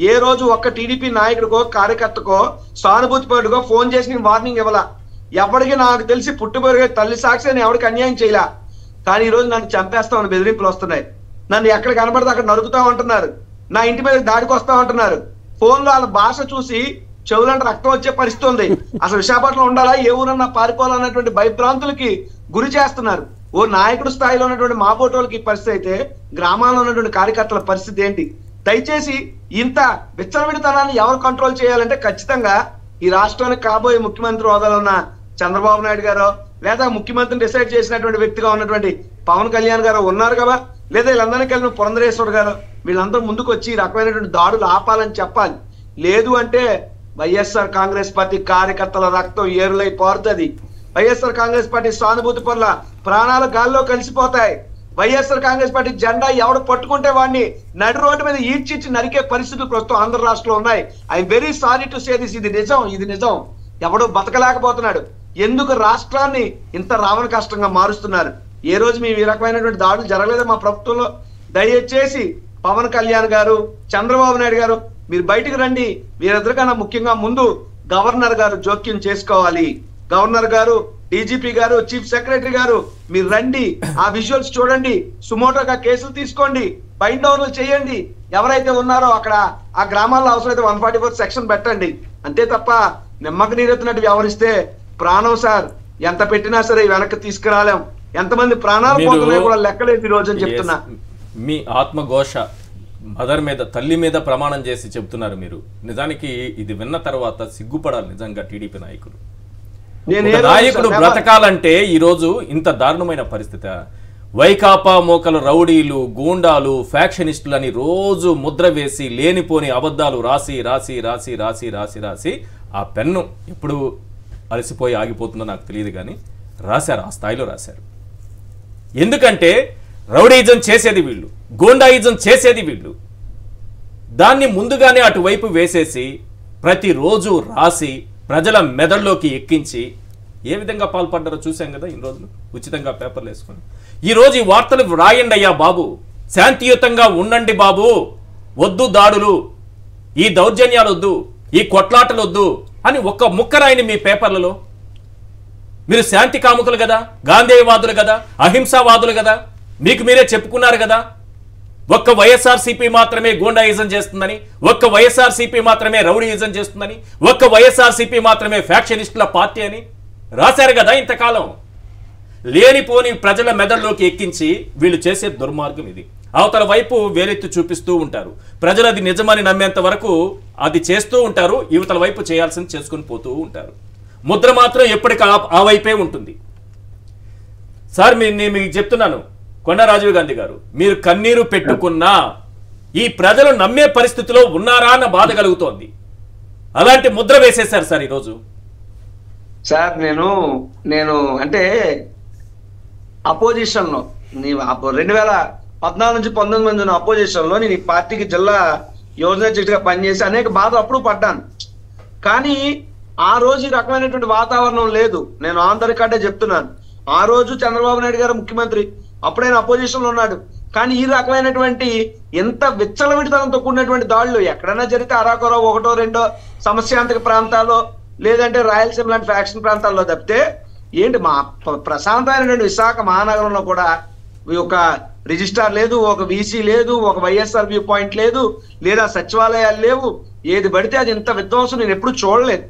ఏ రోజు ఒక్క టీడీపీ నాయకుడికో కార్యకర్తకో సానుభూతి పరుడుకో ఫోన్ చేసి నేను వార్నింగ్ ఇవ్వాల. ఎవరికి నాకు తెలిసి పుట్టుబడిగే తల్లి సాక్షి అని ఎవరికి అన్యాయం చేయలా. కానీ ఈ రోజు నన్ను చంపేస్తామని బెదిరింపులు వస్తున్నాయి. నన్ను ఎక్కడ కనబడితే అక్కడ నరుకుతా ఉంటున్నారు, నా ఇంటి మీద దాడికి వస్తా ఉంటున్నారు. ఫోన్లో వాళ్ళ భాష చూసి చెవులంటే రక్తం వచ్చే పరిస్థితి ఉంది. అసలు విశాఖపట్నం ఉండాలా, ఏ ఊరన్నా పారిపోవాలన్నటువంటి భయభ్రాంతులకి గురి చేస్తున్నారు. ఓ నాయకుడు స్థాయిలో ఉన్నటువంటి మాబోటోళ్ళకి పరిస్థితి అయితే గ్రామాల్లో ఉన్నటువంటి కార్యకర్తల పరిస్థితి ఏంటి? దయచేసి ఇంత విచ్చలవిడితనాన్ని ఎవరు కంట్రోల్ చేయాలంటే ఖచ్చితంగా ఈ రాష్ట్రానికి కాబోయే ముఖ్యమంత్రి హోదాలో ఉన్న చంద్రబాబు నాయుడు గారో, లేదా ముఖ్యమంత్రిని డిసైడ్ చేసినటువంటి వ్యక్తిగా ఉన్నటువంటి పవన్ కళ్యాణ్ గారు ఉన్నారు కదా, లేదా వీళ్ళందరినీ కలిగిన పురంధరేశ్వర్ గారు, వీళ్ళందరూ ముందుకు వచ్చి ఈ రకమైనటువంటి దాడులు ఆపాలని చెప్పాలి. లేదు అంటే వైఎస్ఆర్ కాంగ్రెస్ పార్టీ కార్యకర్తల రక్తం ఏరులై పారుతుంది. వైఎస్ఆర్ కాంగ్రెస్ పార్టీ సానుభూతి పనుల ప్రాణాలు గాల్లో కలిసిపోతాయి. వైఎస్ఆర్ కాంగ్రెస్ పార్టీ జెండా ఎవడు పట్టుకుంటే వాడిని నడి రోడ్డు మీద ఈడ్చిచ్చి నరికే పరిస్థితులు ప్రస్తుతం ఆంధ్ర రాష్ట్రంలో ఉన్నాయి. I very sorry to say this. ఇది నిజం. ఎవడు బతకలేకపోతున్నాడు. ఎందుకు రాష్ట్రాన్ని ఇంత రావణ కష్టంగా మారుస్తున్నారు? ఏ రోజు మీ ఈ రకమైనటువంటి దాడులు జరగలేదు మా ప్రభుత్వంలో? దయచేసి పవన్ కళ్యాణ్ గారు, చంద్రబాబు నాయుడు గారు మీరు బయటకు రండి. వీరిద్దరికన్నా ముఖ్యంగా ముందు గవర్నర్ గారు జోక్యం చేసుకోవాలి. గవర్నర్ గారు, డీజీపీ గారు, చీఫ్ సెక్రటరీ గారు మీరు రండి, ఆ విజువల్స్ చూడండి, సుమోటోగా కేసులు తీసుకోండి, బైండ్ ఓవర్లు చేయండి. ఎవరైతే ఉన్నారో అక్కడ ఆ గ్రామాల్లో అవసరమైతే 144 సెక్షన్ పెట్టండి. అంతే తప్ప నిమ్మక నీరెత్తినట్టు వ్యవహరిస్తే ప్రాణం సార్ ఎంత పెట్టినా సరే వెనక్కి తీసుకురాలేం. ఎంతమంది ప్రాణాలు పోతున్నాయో కూడా లెక్కలేదు ఈ రోజు అని చెప్తున్నా. మీ ఆత్మఘోష మదర్ మీద, తల్లి మీద ప్రమాణం చేసి చెప్తున్నారు మీరు. నిజానికి ఇది విన్న తర్వాత సిగ్గుపడాలి నిజంగా టీడీపీ నాయకులు. నాయకుడు బ్రతకాలంటే ఈరోజు ఇంత దారుణమైన పరిస్థితి. వైకాపా మోకలు రౌడీలు, గూండాలు, ఫ్యాక్షనిస్టులు అని రోజు ముద్ర వేసి లేనిపోని అబద్ధాలు రాసి రాసి రాసి రాసి రాసి రాసి ఆ పెన్ను ఎప్పుడు అలసిపోయి ఆగిపోతుందో నాకు తెలియదు, కానీ రాశారు, ఆ స్థాయిలో రాశారు. ఎందుకంటే రౌడీజం చేసేది వీళ్ళు, గూండాయిజం చేసేది వీళ్ళు. దాన్ని ముందుగానే అటువైపు వేసేసి ప్రతిరోజు రాసి ప్రజల మెదడులోకి ఎక్కించి ఏ విధంగా పాల్పడ్డారో చూసాం కదా ఇన్ని రోజులు. ఉచితంగా పేపర్లు వేసుకొని ఈరోజు ఈ వార్తలు రాయండి అయ్యా బాబు, శాంతియుతంగా ఉండండి బాబు, వద్దు దాడులు, ఈ దౌర్జన్యాలు వద్దు, ఈ కొట్లాటలు వద్దు అని ఒక్క ముక్క రాయండి మీ పేపర్లలో. మీరు శాంతి కాముకులు కదా, గాంధేయవాదులు కదా, అహింసావాదులు కదా, మీకు మీరే చెప్పుకున్నారు కదా. ఒక్క వైఎస్ఆర్సీపీ మాత్రమే గూండాయిజం చేస్తుందని, ఒక్క వైఎస్ఆర్సీపీ మాత్రమే రౌడీయిజం చేస్తుందని, ఒక్క వైఎస్ఆర్సీపీ మాత్రమే ఫ్యాక్షనిస్టుల పార్టీ అని రాశారు కదా ఇంతకాలం. లేనిపోని ప్రజల మెదడులోకి ఎక్కించి వీళ్ళు చేసే దుర్మార్గం ఇది. అవతల వైపు వేలెత్తి చూపిస్తూ ఉంటారు. ప్రజలు అది నిజమని నమ్మేంత వరకు అది చేస్తూ ఉంటారు, యువతల వైపు చేయాల్సింది చేసుకుని పోతూ ఉంటారు. ముద్ర మాత్రం ఎప్పటికీ ఆ వైపే ఉంటుంది. సార్ నేను మీకు చెప్తున్నాను, కొండా రాజీవ్ గాంధీ గారు, మీరు కన్నీరు పెట్టుకున్నా ఈ ప్రజలు నమ్మే పరిస్థితిలో ఉన్నారా అన్న బాధ కలుగుతోంది. అలాంటి ముద్ర వేసేశారు సార్ ఈరోజు. సార్ నేను అంటే అపోజిషన్ లో 2014 నుంచి 19 మంది ఉన్న అపోజిషన్ లో నేను ఈ పార్టీకి జిల్లా యోజన అధ్యక్షుడిగా పనిచేసి అనేక బాధ అప్పుడు పడ్డాను. కానీ ఆ రోజు ఈ రకమైనటువంటి వాతావరణం లేదు. నేను ఆన్ ద రికార్డే చెప్తున్నాను. ఆ రోజు చంద్రబాబు నాయుడు గారు ముఖ్యమంత్రి, అప్పుడైనా అపోజిషన్ లో ఉన్నాడు. కానీ ఈ రకమైనటువంటి ఎంత విచ్చలవిడితనంతో కూడినటువంటి దాడులు ఎక్కడైనా జరిగితే అరాకొర ఒకటో రెండో సమస్యాంతక ప్రాంతాల్లో లేదంటే రాయలసీమ లాంటి ఫ్యాక్షన్ ప్రాంతాల్లో తప్పితే ఏంటి మా ప్రశాంతమైనటువంటి విశాఖ మహానగరంలో కూడా ఒక రిజిస్ట్రార్ లేదు, ఒక వీసీ లేదు, ఒక వైఎస్ఆర్ వ్యూ పాయింట్ లేదు, లేదా సచివాలయాలు లేవు. ఏది పడితే అది ఇంత విధ్వంసం నేను ఎప్పుడు చూడలేదు.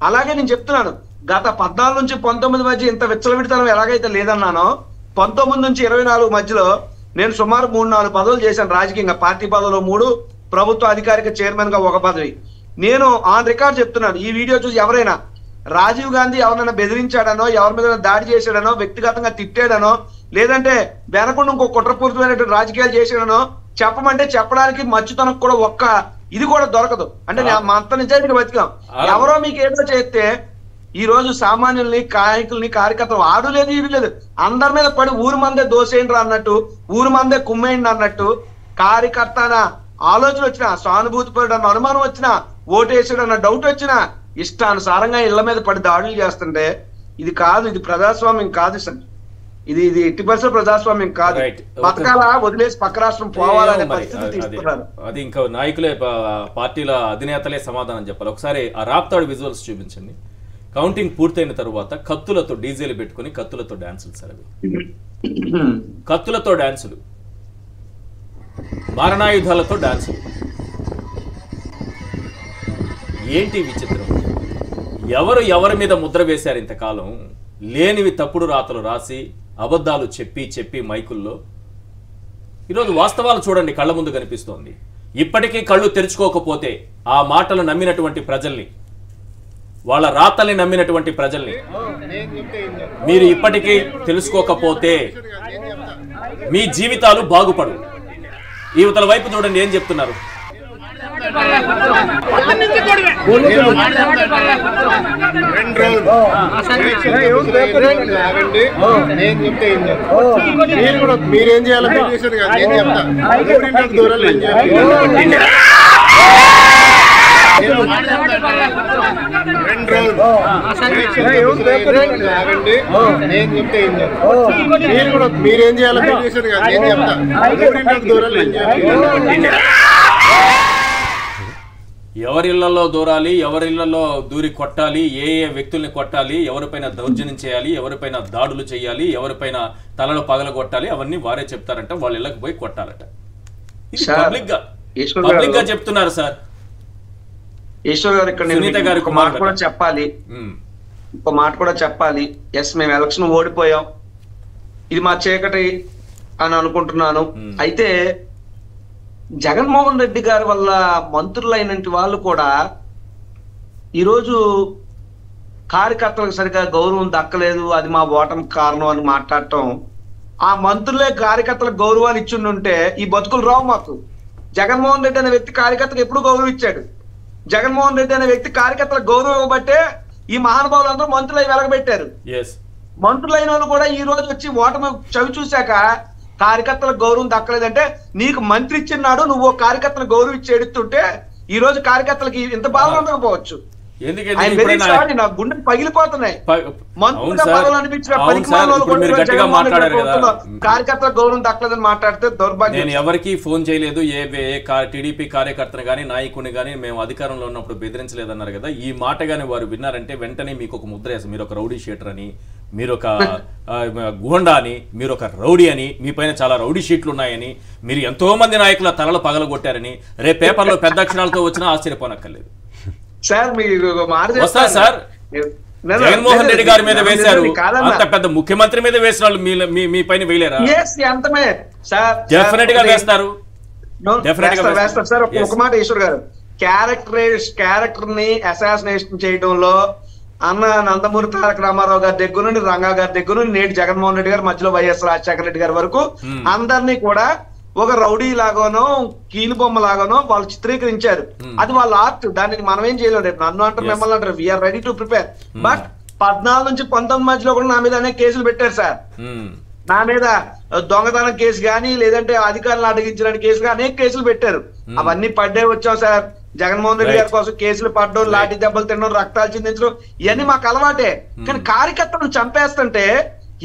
అలాగే నేను చెప్తున్నాను, గత 14 నుంచి 19 మధ్య ఇంత విచ్చలవిడితనం ఎలాగైతే లేదన్నానో 19 నుంచి 24 మధ్యలో నేను సుమారు 3-4 పదవులు చేశాను రాజకీయంగా. పార్టీ పదవులు 3, ప్రభుత్వ అధికారిక చైర్మన్ గా 1 పదవి. నేను ఆన్ రికార్డ్ చెప్తున్నాను. ఈ వీడియో చూసి ఎవరైనా రాజీవ్ గాంధీ ఎవరైనా బెదిరించాడనో, ఎవరి మీద దాడి చేశాడనో, వ్యక్తిగతంగా తిట్టాడనో, లేదంటే వెనకుండా ఇంకో కుట్రపూరితమైనటువంటి రాజకీయాలు చేశాడనో చెప్పమంటే చెప్పడానికి మచ్చుతనకు కూడా ఒక్క ఇది కూడా దొరకదు. అంటే మా అంత నిజాయితీగా బతికాం. ఎవరో మీకు ఏదో చేస్తే ఈ రోజు సామాన్యుల్ని, నాయకుల్ని, కార్యకర్తలు ఆడు లేదు ఈడు లేదు అందరి మీద పడి ఊరి మందే దోసేయండి అన్నట్టు, ఊరి మందే కుమ్మేయండి అన్నట్టు, కార్యకర్త ఆలోచన వచ్చినా, సానుభూతి పడన్న అనుమానం వచ్చినా, ఓటేసాడన్న డౌట్ వచ్చినా ఇష్టానుసారంగా ఇళ్ల మీద పడి దాడులు చేస్తుంటే ఇది కాదు. ఇది ప్రజాస్వామ్యం కాదు సార్. ఇది 80% ప్రజాస్వామ్యం కాదు. బతకాలా వదిలేసి పక్క రాష్ట్రం పోవాలనే పరిస్థితి తీసుకున్నారు. అది ఇంకా నాయకులే, పార్టీల అధినేతలే సమాధానం చెప్పాలి. ఒకసారి ఆ రాప్తాడు విజువల్స్ చూపించండి. కౌంటింగ్ పూర్తయిన తరువాత కత్తులతో డీజేలు పెట్టుకుని కత్తులతో డాన్సులు సార్. అవి కత్తులతో డాన్సులు, మారణాయుధాలతో డాన్సులు. ఏంటి విచిత్రం? ఎవరి మీద ముద్ర వేశారు ఇంతకాలం? లేనివి తప్పుడు రాతలు రాసి అబద్ధాలు చెప్పి మైకుల్లో ఈరోజు వాస్తవాలు చూడండి, కళ్ళ ముందు కనిపిస్తోంది. ఇప్పటికీ కళ్ళు తెరుచుకోకపోతే ఆ మాటలు నమ్మినటువంటి ప్రజల్ని, వాళ్ళ రాతల్ని నమ్మినటువంటి ప్రజల్ని మీరు ఇప్పటికీ తెలుసుకోకపోతే మీ జీవితాలు బాగుపడవు. యువతల వైపు చూడండి ఏం చెప్తున్నారు. మీరేం చేయాలో దూరాలు ఏం చేయాలి మీరేం చేయాలో దూరాలు ఏం చేయాలి ఎవరిళ్లలో దూరాలి, ఎవరిళ్లలో దూరి కొట్టాలి, ఏ ఏ వ్యక్తుల్ని కొట్టాలి, ఎవరిపైన దౌర్జన్యం చేయాలి, ఎవరిపైన దాడులు చేయాలి, ఎవరిపైన తలలు పగలగొట్టాలి, అవన్నీ వారే చెప్తారంట. వాళ్ళ ఇళ్ళకి పోయి కొట్టాలట. ఇది పబ్లిక్ గా చెప్తున్నారు సార్. ఈశ్వర్ గారు ఇక్కడ సునీత గారు ఒక మాట కూడా చెప్పాలి, ఒక మాట కూడా చెప్పాలి. ఎస్, మేము ఎలక్షన్ ఓడిపోయాం, ఇది మా చీకటి అని అనుకుంటున్నాను. అయితే జగన్మోహన్ రెడ్డి గారి వల్ల మంత్రులైన వాళ్ళు కూడా ఈరోజు కార్యకర్తలకు సరిగా గౌరవం దక్కలేదు, అది మా ఓటమి కారణం అని మాట్లాడటం. ఆ మంత్రులే కార్యకర్తలకు గౌరవాలు ఇచ్చిండుంటే ఈ బతుకులు రావు మాకు. జగన్మోహన్ రెడ్డి అనే వ్యక్తి కార్యకర్తలకు ఎప్పుడు గౌరవం ఇచ్చాడు. జగన్మోహన్ రెడ్డి అనే వ్యక్తి కార్యకర్తలకు గౌరవం ఇవ్వబట్టే ఈ మహానుభావులందరూ మంత్రులై వెలగబెట్టారు. మంత్రులైన వాళ్ళు కూడా ఈ రోజు వచ్చి ఓటమి చవి చూశాక కార్యకర్తలకు గౌరవం దక్కలేదంటే నీకు మంత్రి ఇచ్చిన్నాడు, నువ్వు కార్యకర్తలకు గౌరవం ఇచ్చి ఎడుతుంటే ఈ రోజు కార్యకర్తలకి ఇంత బాధ ఉండకపోవచ్చు. నా గుండె పగిలిపోతున్నాయి. కార్యకర్తలకు గౌరవం దక్కలేదని మాట్లాడితే దౌర్భాగ్యం. నేను ఎవరికి ఫోన్ చేయలేదు, ఏ టీడీపీ కార్యకర్తను గానీ నాయకుని గానీ మేము అధికారంలో ఉన్నప్పుడు బెదిరించలేదన్నారు కదా. ఈ మాట గానీ వారు విన్నారంటే వెంటనే మీకు ఒక ముద్ర వేస్తారు. మీరు ఒక రౌడీ షీటర్ అని, మీరు ఒక గుండా అని, మీరు ఒక రౌడీ అని, మీ పైన చాలా రౌడీ షీట్లు ఉన్నాయని, మీరు ఎంతో మంది నాయకుల తలలు పగలగొట్టారని రేపు పేపర్లో పెద్ద అక్షరాలతో వచ్చినా ఆశ్చర్యపోనక్కర్లేదు సార్. మీరు వస్తారు సార్. జగన్మోహన్ రెడ్డి గారి మీద వేశారు, అంత పెద్ద ముఖ్యమంత్రి మీద వేసిన వాళ్ళు మీ పైన వేయలేరా? డెఫినెట్ గా వేస్తారు. సార్ ఒక మాట ఈశ్వర్ గారు, క్యారెక్టర్ ని అసాసినేషన్ చేయడంలో అన్న నందమూరి తారక రామారావు గారి దగ్గర నుండి, రంగా గారి దగ్గర నుండి, నేటి జగన్మోహన్ రెడ్డి గారు, మధ్యలో వైఎస్ రాజశేఖర రెడ్డి గారి వరకు అందరినీ కూడా ఒక రౌడీ లాగానో కీలు బొమ్మ లాగానో వాళ్ళు చిత్రీకరించారు. అది వాళ్ళ ఆర్ట్, దానికి మనం ఏం చేయలేము. రేపు నన్ను అంటారు, మిమ్మల్ని అంటారు, we are ready to prepare. But 14 నుంచి 19 మధ్యలో కూడా నా మీద అనేక కేసులు పెట్టారు సార్. నా మీద దొంగతనం కేసు కానీ, లేదంటే అధికారులను అడిగించిన కేసులు, అనేక కేసులు పెట్టారు. అవన్నీ పడ్డే వచ్చాం సార్. జగన్మోహన్ రెడ్డి గారి కోసం కేసులు పడ్డం, లాఠీ దెబ్బలు తినడం, రక్తాలు చిందించడం, ఇవన్నీ మాకు అలవాటే. కానీ కార్యకర్తలను చంపేస్తుంటే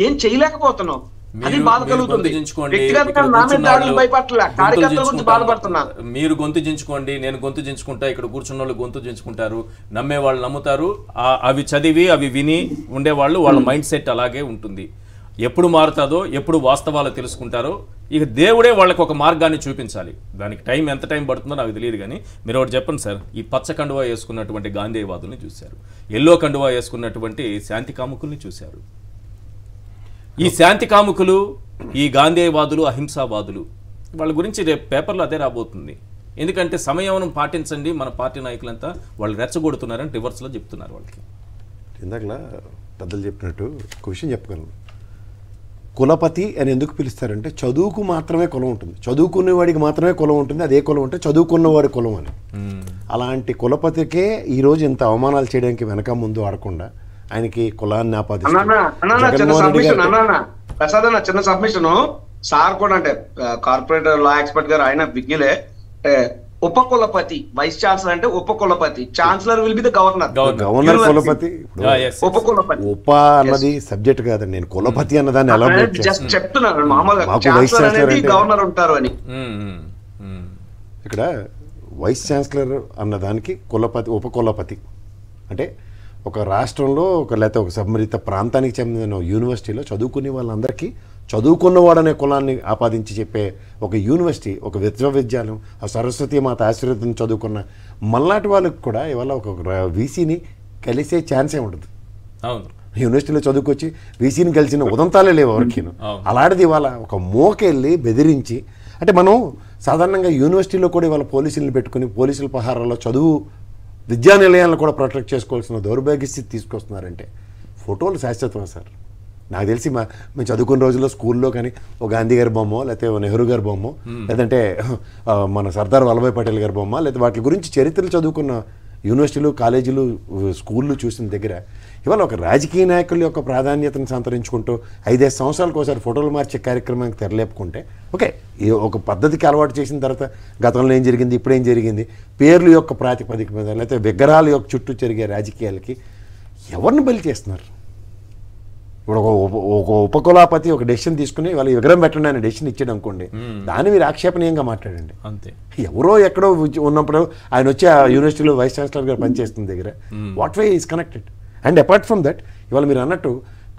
ఏం చేయలేకపోతున్నాం, అది బాధ కలుగుతుంది. వ్యక్తిగతంగా నా మీద దాడులు భయపడలే, కార్యకర్తల గురించి బాధపడుతున్నా. మీరు గొంతు చించుకోండి, నేను గొంతు చించుకుంటా, ఇక్కడ కూర్చున్న వాళ్ళు గొంతు చించుకుంటారు, నమ్మే వాళ్ళు నమ్ముతారు. అవి చదివి అవి విని ఉండేవాళ్ళు, వాళ్ళ మైండ్ సెట్ అలాగే ఉంటుంది. ఎప్పుడు మారుతుందో, ఎప్పుడు వాస్తవాలు తెలుసుకుంటారో, ఇక దేవుడే వాళ్ళకి ఒక మార్గాన్ని చూపించాలి. దానికి ఎంత టైం పడుతుందో నాకు తెలియదు. కానీ మీరు ఒకటి చెప్పండి సార్, ఈ పచ్చ కండువా వేసుకున్నటువంటి గాంధేయవాదుల్ని చూశారు, ఎల్లో కండువా వేసుకున్నటువంటి శాంతి కాముకుల్ని చూశారు. ఈ శాంతి కాముకులు, ఈ గాంధేయవాదులు, అహింసావాదులు, వాళ్ళ గురించి రేపు పేపర్లో అదే రాబోతుంది. ఎందుకంటే సమయం పాటించండి, మన పార్టీ నాయకులంతా వాళ్ళు రెచ్చగొడుతున్నారని రివర్స్లో చెప్తున్నారు వాళ్ళకి. ఇందాకలా పెద్దలు చెప్పినట్టు ఒక విషయం చెప్పగలను. కులపతి అని ఎందుకు పిలుస్తారంటే చదువుకు మాత్రమే కులం ఉంటుంది, చదువుకునేవాడికి మాత్రమే కులం ఉంటుంది. అదే కులం అంటే చదువుకున్నవాడి కులం అని. అలాంటి కులపతికే ఈరోజు ఇంత అవమానాలు చేయడానికి వెనక ముందు ఆడకుండా ఆయనకి కులాన్ని ఆపాదిస్తున్నారు. ప్రసాద్ అన్న చిన్న సబ్మిషన్, సార్ కూడా అంటే కార్పొరేట్ లా ఎక్స్పర్ట్ గారు, ఆయన విజ్ఞులే. ఉపకులపతి, వైస్ ఛాన్సలర్ అంటే ఉపకులపతి, chancellor will be the governor. Governor కులపతి. ఉపకులపతి ఉప అన్నది సబ్జెక్ట్ కాదండి, నేను కులపతి అన్నదాన్ని ఎలా జస్ట్ చెప్తున్నాను. మామూలుగా ఛాన్సలర్ అనేది గవర్నర్ ఉంటారు అని. ఇక్కడ వైస్ ఛాన్సలర్ అన్నదానికి కులపతి, ఉపకులపతి అంటే ఒక రాష్ట్రంలో లేకపోతే ఒక సంబంధిత ప్రాంతానికి చెందిన యూనివర్సిటీలో చదువుకునే వాళ్ళందరికీ చదువుకున్నవాడనే కులాన్ని ఆపాదించి చెప్పే ఒక యూనివర్సిటీ, ఒక విశ్వవిద్యాలయం, ఆ సరస్వతి మాత ఆశీర్వాదం చదువుకున్న మల్లాటి వాళ్ళకి కూడా ఇవాళ ఒక వీసీని కలిసే ఛాన్సే ఉండదు. యూనివర్సిటీలో చదువుకొచ్చి వీసీని కలిసిన ఉదంతాలే లేవు ఎవరికి. అలాంటిది ఇవాళ ఒక మోకెళ్ళి బెదిరించి, అంటే మనం సాధారణంగా యూనివర్సిటీలో కూడా ఇవాళ పోలీసులను పెట్టుకుని పోలీసుల పహారాల్లో చదువు విద్యా నిలయాలను కూడా ప్రొటెక్ట్ చేసుకోవాల్సిన దౌర్భాగ్య స్థితి తీసుకొస్తున్నారంటే ఫోటోలు శాశ్వతమా సార్? నాకు తెలిసి మేము చదువుకున్న రోజుల్లో స్కూల్లో కానీ ఒక గాంధీ గారి బొమ్మ, లేకపోతే ఓ నెహ్రూ గారి బొమ్మ, లేదంటే మన సర్దార్ వల్లభాయ్ పటేల్ గారి బొమ్మ, లేకపోతే వాటి గురించి చరిత్రలు చదువుకున్న యూనివర్సిటీలు, కాలేజీలు, స్కూళ్ళు చూసిన దగ్గర ఇవాళ ఒక రాజకీయ నాయకుల యొక్క ప్రాధాన్యతను సంతరించుకుంటూ 5-5 సంవత్సరాలకు ఒకసారి ఫోటోలు మార్చే కార్యక్రమానికి తెరలేపుకుంటే ఓకే, ఒక పద్ధతికి అలవాటు చేసిన తర్వాత గతంలో ఏం జరిగింది, ఇప్పుడేం జరిగింది, పేర్లు యొక్క ప్రాతిపదిక మీద లేకపోతే విగ్రహాల యొక్క చుట్టూ జరిగే రాజకీయాలకి ఎవరిని బలి చేస్తున్నారు? ఇప్పుడు ఒక ఉపకులాపతి ఒక డెసిషన్ తీసుకుని వాళ్ళు విగ్రహం పెట్టండి అనే డెసిషన్ ఇచ్చాడు అనుకోండి, దాన్ని మీరు ఆక్షేపణీయంగా మాట్లాడండి. అంతే. ఎవరో ఎక్కడో ఉన్నప్పుడు ఆయన వచ్చి ఆ యూనివర్సిటీలో వైస్ ఛాన్సలర్ గారు పనిచేస్తున్న దగ్గర what way is connected. And apart from that ఇవాళ మీరు అన్నట్టు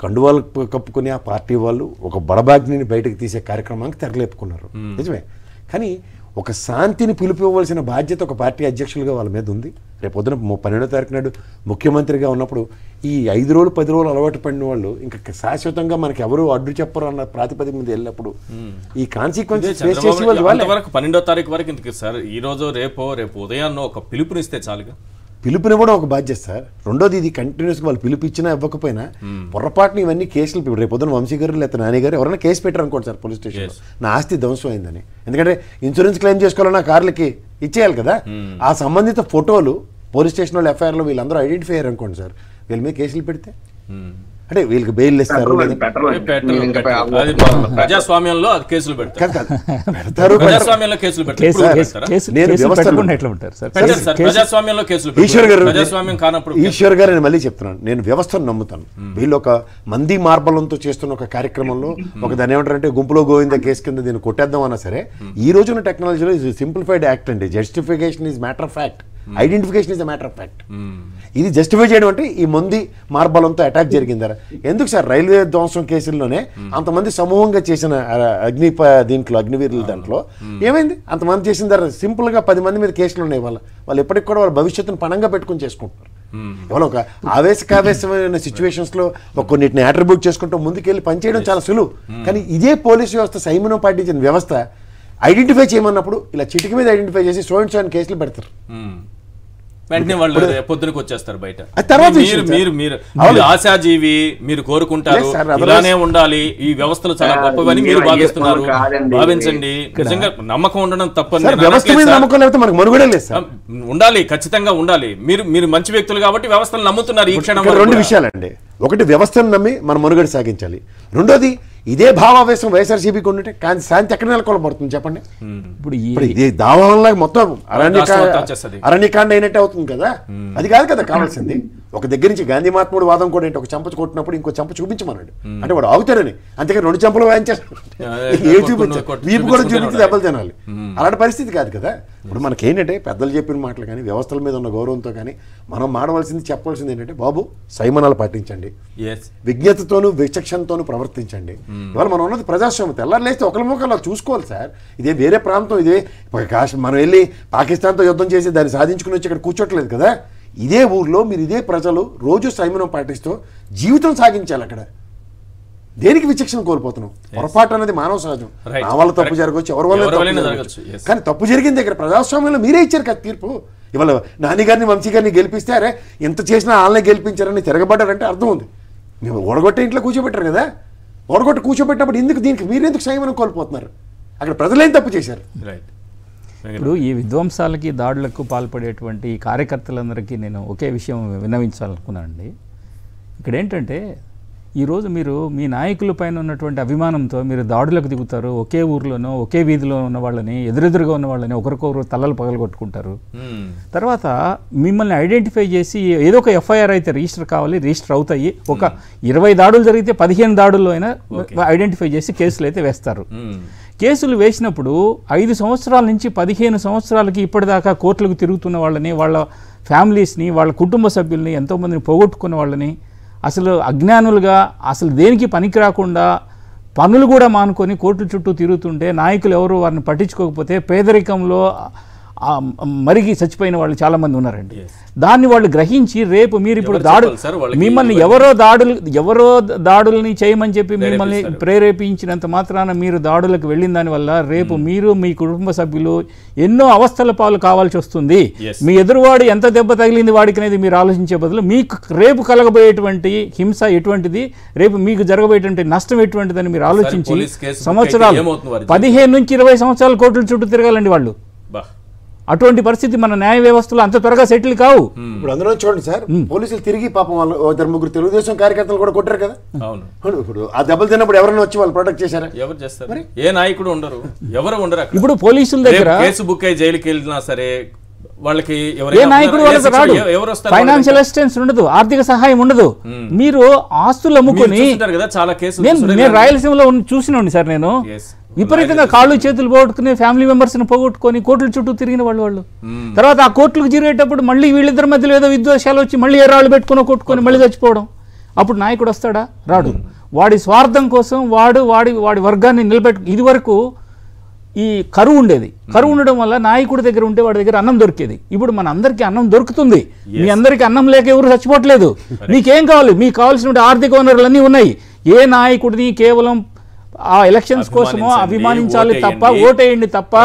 కండువాలు కప్పుకుని ఆ పార్టీ వాళ్ళు ఒక బడబాగ్ని బయటకు తీసే కార్యక్రమానికి తెరలేపుకున్నారు, నిజమే. కానీ ఒక శాంతిని పిలిపివ్వవలసిన బాధ్యత ఒక పార్టీ అధ్యక్షులుగా వాళ్ళ మీద ఉంది. రేపు పొద్దున 12వ తారీఖు నాడు ముఖ్యమంత్రిగా ఉన్నప్పుడు ఈ 5 రోజులు 10 రోజులు అలవాటు పడిన వాళ్ళు ఇంకా శాశ్వతంగా మనకి ఎవరు అడ్డు చెప్పరు అన్న ప్రాతిపదిక మీద వెళ్ళినప్పుడు ఈ కాన్సిక్వెన్సెస్ ఫేస్ చేసి వరకు 12వ తారీఖు వరకు ఇంతకు సార్ ఈ రోజు రేపు ఉదయాన్నో ఒక పిలుపునిస్తే చాలుగా. పిలుపునివ్వడం ఒక బాధ్యత సార్. రెండోది ఇది కంటిన్యూస్గా వాళ్ళు పిలుపు ఇచ్చినా ఇవ్వకపోయినా పొరపాటున ఇవన్నీ కేసులు ఇప్పుడు రేపు పొద్దున వంశీ గారు లేకపోతే నాని గారు ఎవరైనా కేసు పెట్టారు అనుకోండి సార్ పోలీస్ స్టేషన్లో, నా ఆస్తి ధ్వంసం అయిందని, ఎందుకంటే ఇన్సూరెన్స్ క్లెయిమ్ చేసుకోవాలన్నా కార్లకి ఇచ్చేయాలి కదా, ఆ సంబంధిత ఫోటోలు పోలీస్ స్టేషన్ వాళ్ళు ఎఫ్ఐఆర్లో వీళ్ళందరూ ఐడెంటిఫై అయ్యారు అనుకోండి సార్, వీళ్ళ మీద కేసులు పెడితే అంటే వీళ్ళకి బెయిల్ ఇస్తారు, ప్రజాస్వామ్యంలో అది కేసులు పెడతారు. ప్రజాస్వామ్యంలో కేసులు ఈశ్వర్ గారు నేను మళ్ళీ చెప్తున్నాను, నేను వ్యవస్థను నమ్ముతాను. వీళ్ళు ఒక మంది మార్బలంతో చేస్తున్న ఒక కార్యక్రమంలో ఒక దాని ఏమంటారంటే గుంపులో గోవింద కేసు కింద దీన్ని కొట్టేద్దాం అన్నా సరే, ఈ రోజున టెక్నాలజీలో సింప్లిఫైడ్ యాక్ట్ అండి. Justification is matter of fact, identification is a matter of fact. ఇది జస్టిఫై చేయడం అంటే ఈ మంది మార్బలంతో అటాక్ జరిగిందా? ఎందుకు సార్ రైల్వే ధ్వంసం కేసుల్లోనే అంతమంది సమూహంగా చేసిన అగ్నివీరుల దాంట్లో ఏమైంది? అంతమంది చేసిన తర్వాత సింపుల్గా 10 మంది మీద కేసులు ఉన్నాయి. వాళ్ళు ఎప్పటికి కూడా వాళ్ళ భవిష్యత్తును పణంగా పెట్టుకుని చేసుకుంటున్నారు. ఇవాళ ఒక ఆవేశకావేశమైన సిచ్యువేషన్స్లో కొన్నిటిని అట్రిబ్యూట్ చేసుకుంటూ ముందుకెళ్ళి పనిచేయడం చాలా సులువు. కానీ ఇదే పోలీసు వ్యవస్థ సైమనం పాటించిన వ్యవస్థ ఐడెంటిఫై చేయమన్నప్పుడు ఇలా చిటికి మీద ఐడెంటిఫై చేసి సోయింట్ సోయిన్ కేసులు పెడతారు. వెంటనే వాళ్ళు పొద్దునకు వచ్చేస్తారు బయట. మీరు ఆశాజీవి, మీరు కోరుకుంటారు ఇలానే ఉండాలి, ఈ వ్యవస్థలు చాలా గొప్పవని మీరు భావిస్తున్నారు. భావించండి, నిజంగా నమ్మకం ఉండడం తప్పని ఉండాలి, ఖచ్చితంగా ఉండాలి. మీరు మంచి వ్యక్తులు కాబట్టి వ్యవస్థలు నమ్ముతున్నారు. ఈ క్షణం 2 విషయాలండి. ఒకటి, వ్యవస్థను నమ్మి మనం మనుగడ సాగించాలి. రెండోది, ఇదే భావావేశం వైఎస్ఆర్సీపీకి ఉంటే కానీ శాంతి ఎక్కడ నెలకొల్పడుతుంది చెప్పండి? ఇప్పుడు ఇది దావాహంలాగా మొత్తం అరణ్యకాండ అయినట్టే అవుతుంది కదా. అది కాదు కదా కావాల్సింది. ఒక దగ్గర నుంచి గాంధీ మహాత్ముడు వాదం కూడా ఏంటి, ఒక చెంప కొట్టినప్పుడు ఇంకో చెంప చూపించమన్నాడు అంటే వాడు ఆగుతాడని. అంతేకాని 2 చెంపలు వాయించేస్తాడు, ఏం చూపించారు, వీపు కూడా చూపించి దెబ్బలు తినాలి. అలాంటి పరిస్థితి కాదు కదా. ఇప్పుడు మనకేంటంటే పెద్దలు చెప్పిన మాటలు కానీ వ్యవస్థల మీద ఉన్న గౌరవంతో కానీ మనం మాడవలసింది చెప్పవలసింది ఏంటంటే, బాబు సంయమనాలు పాటించండి, విజ్ఞతతోనూ విచక్షణతోనూ ప్రవర్తించండి. ఇవాళ మనం ఉన్నది ప్రజాస్వామ్యం. తెల్లారు లేస్తే ఒకరి ముఖాలు చూసుకోవాలి సార్. ఇదే వేరే ప్రాంతం, ఇదే మనం వెళ్ళి పాకిస్తాన్తో యుద్ధం చేసి దాన్ని సాధించుకుని వచ్చి ఇక్కడ కూర్చోట్లేదు కదా. ఇదే ఊర్లో మీరు ఇదే ప్రజలు రోజు సంయమనం పాటిస్తూ జీవితం సాగించాలి. అక్కడ దేనికి విచక్షణ కోల్పోతున్నాం? పొరపాటు అనేది మానవ సహజం. నా వల్ల తప్పు జరగవచ్చు, ఎవరి వల్ల జరగవచ్చు. కానీ తప్పు జరిగిన దగ్గర ప్రజాస్వామ్యంలో మీరే ఇచ్చారు కదా తీర్పు. ఇవాళ నాని గారిని వంశీ గారిని గెలిపిస్తే అరే ఎంత చేసినా వాళ్ళనే గెలిపించారని తిరగబడ్డారంటే అర్థం ఉంది. మేము ఓడగొట్టే ఇంట్లో కూర్చోబెట్టారు కదా. ఓడగొట్టి కూర్చోబెట్టినప్పుడు దీనికి మీరెందుకు సంయమనం కోల్పోతున్నారు? అక్కడ ప్రజలేం తప్పు చేశారు? ఇప్పుడు ఈ విధ్వంసాలకి దాడులకు పాల్పడేటువంటి కార్యకర్తలందరికీ నేను ఒకే విషయం విన్నవించాలనుకున్నానండి. ఇక్కడ ఏంటంటే ఈరోజు మీరు మీ నాయకుల పైన ఉన్నటువంటి అభిమానంతో మీరు దాడులకు దిగుతారు. ఒకే ఊర్లోనో ఒకే వీధిలో ఉన్న వాళ్ళని, ఎదురెదురుగా ఉన్న వాళ్ళని ఒకరికొకరు తలలు పగలగొట్టుకుంటారు. తర్వాత మిమ్మల్ని ఐడెంటిఫై చేసి ఏదో ఒక ఎఫ్ఐఆర్ అయితే రిజిస్టర్ కావాలి, రిజిస్టర్ అవుతాయి. ఒక 20 దాడులు జరిగితే 15 దాడుల్లో అయినా ఐడెంటిఫై చేసి కేసులు అయితే వేస్తారు. కేసులు వేసినప్పుడు 5 సంవత్సరాల నుంచి 15 సంవత్సరాలకి ఇప్పటిదాకా కోర్టులకు తిరుగుతున్న వాళ్ళని, వాళ్ళ ఫ్యామిలీస్ని, వాళ్ళ కుటుంబ సభ్యుల్ని, ఎంతోమందిని పోగొట్టుకున్న వాళ్ళని, అసలు అజ్ఞానులుగా అసలు దేనికి పనికి రాకుండా పనులు కూడా మానుకొని కోర్టుల చుట్టూ తిరుగుతుంటే నాయకులు ఎవరు వారిని పట్టించుకోకపోతే పేదరికంలో మరిగి చచ్చిపోయిన వాళ్ళు చాలా మంది ఉన్నారండి. దాన్ని వాళ్ళు గ్రహించి రేపు మీరు ఇప్పుడు మిమ్మల్ని ఎవరో దాడుల్ని చేయమని చెప్పి మిమ్మల్ని ప్రేరేపించినంత మాత్రాన మీరు దాడులకు వెళ్ళిన దానివల్ల రేపు మీరు మీ కుటుంబ సభ్యులు ఎన్నో అవస్థల పాలు కావాల్సి వస్తుంది. మీ ఎదురువాడు ఎంత దెబ్బ తగిలింది వాడికి అనేది మీరు ఆలోచించే బదులు మీకు రేపు కలగబోయేటువంటి హింస ఎటువంటిది, రేపు మీకు జరగబోయేటువంటి నష్టం ఎటువంటిదని మీరు ఆలోచించి సంవత్సరాలు 15 నుంచి 20 సంవత్సరాల కోర్టుల చుట్టూ తిరగాలండి వాళ్ళు. అటువంటి పరిస్థితి మన న్యాయ వ్యవస్థలో అంత త్వరగా సెటిల్ కావు. ఇప్పుడు అందులో చూడండి సార్, పోలీసులు తిరిగి పాపం వాళ్ళు 2-3 తెలుగుదేశం కార్యకర్తలు కూడా కొట్టారు కదా. ఇప్పుడు ఆ దెబ్బలు తిన్నప్పుడు ఎవరైనా వచ్చి వాళ్ళు ప్రొటెక్ట్ చేశారా? ఎవరు చేస్తారు? ఏ నాయకుడు ఉండరు, ఎవరు ఉండరు. ఇప్పుడు పోలీసుల దగ్గర కేసు బుక్ అయ్యి జైలుకి వెళ్ళినా సరే వాళ్ళకి ఏ నాయకుడు వాళ్ళకి రాడు, ఫైనాన్షియల్ అసిస్టెన్స్ ఉండదు, ఆర్థిక సహాయం ఉండదు. మీరు ఆస్తులు అమ్ముకొని నేను రాయలసీమలో చూసినండి సార్, నేను విపరీతంగా కాళ్ళు చేతులు పోగొట్టుకుని ఫ్యామిలీ మెంబర్స్ ని పోగొట్టుకొని కోర్టుల చుట్టూ తిరిగిన వాళ్ళు తర్వాత ఆ కోర్టులకు జరిగేటప్పుడు మళ్ళీ వీళ్ళిద్దరి మధ్యలో ఏదో విద్వేషాలు వచ్చి మళ్ళీ ఎర్రాళ్ళు పెట్టుకుని కొట్టుకొని మళ్ళీ చచ్చిపోవడం. అప్పుడు నాయకుడు వస్తాడా? రాడు. వాడి స్వార్థం కోసం వాడి వర్గాన్ని నిలబెట్టు. ఇది వరకు ఈ కరువు ఉండేది, కరువు ఉండడం వల్ల నాయకుడి దగ్గర ఉంటే వాడి దగ్గర అన్నం దొరికేది. ఇప్పుడు మన అందరికీ అన్నం దొరుకుతుంది, మీ అందరికీ అన్నం లేక ఎవరు చచ్చిపోవట్లేదు. మీకేం కావాలి? మీకు కావాల్సిన ఆర్థిక వనరులన్నీ ఉన్నాయి. ఏ నాయకుడిని కేవలం ఆ ఎలక్షన్స్ కోసమో అభిమానించాలి తప్ప, ఓటేయండి తప్ప,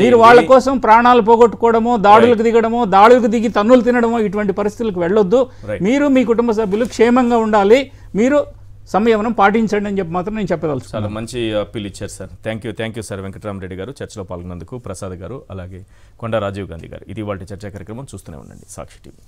మీరు వాళ్ళ కోసం ప్రాణాలు పోగొట్టుకోవడమో, దాడులకు దిగడమో, దాడులకు దిగి తన్నులు తినడమో ఇటువంటి పరిస్థితులకు వెళ్ళొద్దు. మీరు మీ కుటుంబ సభ్యులు క్షేమంగా ఉండాలి, మీరు సంయమనం పాటించండి అని చెప్పి మాత్రం నేను చెప్పగలను. చాలా మంచి అప్పీల్ ఇచ్చారు sir. Thank you sir. Venkatarama Reddy గారు చర్చలో పాల్గొన్నందుకు, ప్రసాద్ గారు, అలాగే కొండా రాజీవ్ గాంధీ గారు. ఇది వాళ్ళ చర్చా కార్యక్రమం. చూస్తూనే ఉండండి సాక్షి టీవీ.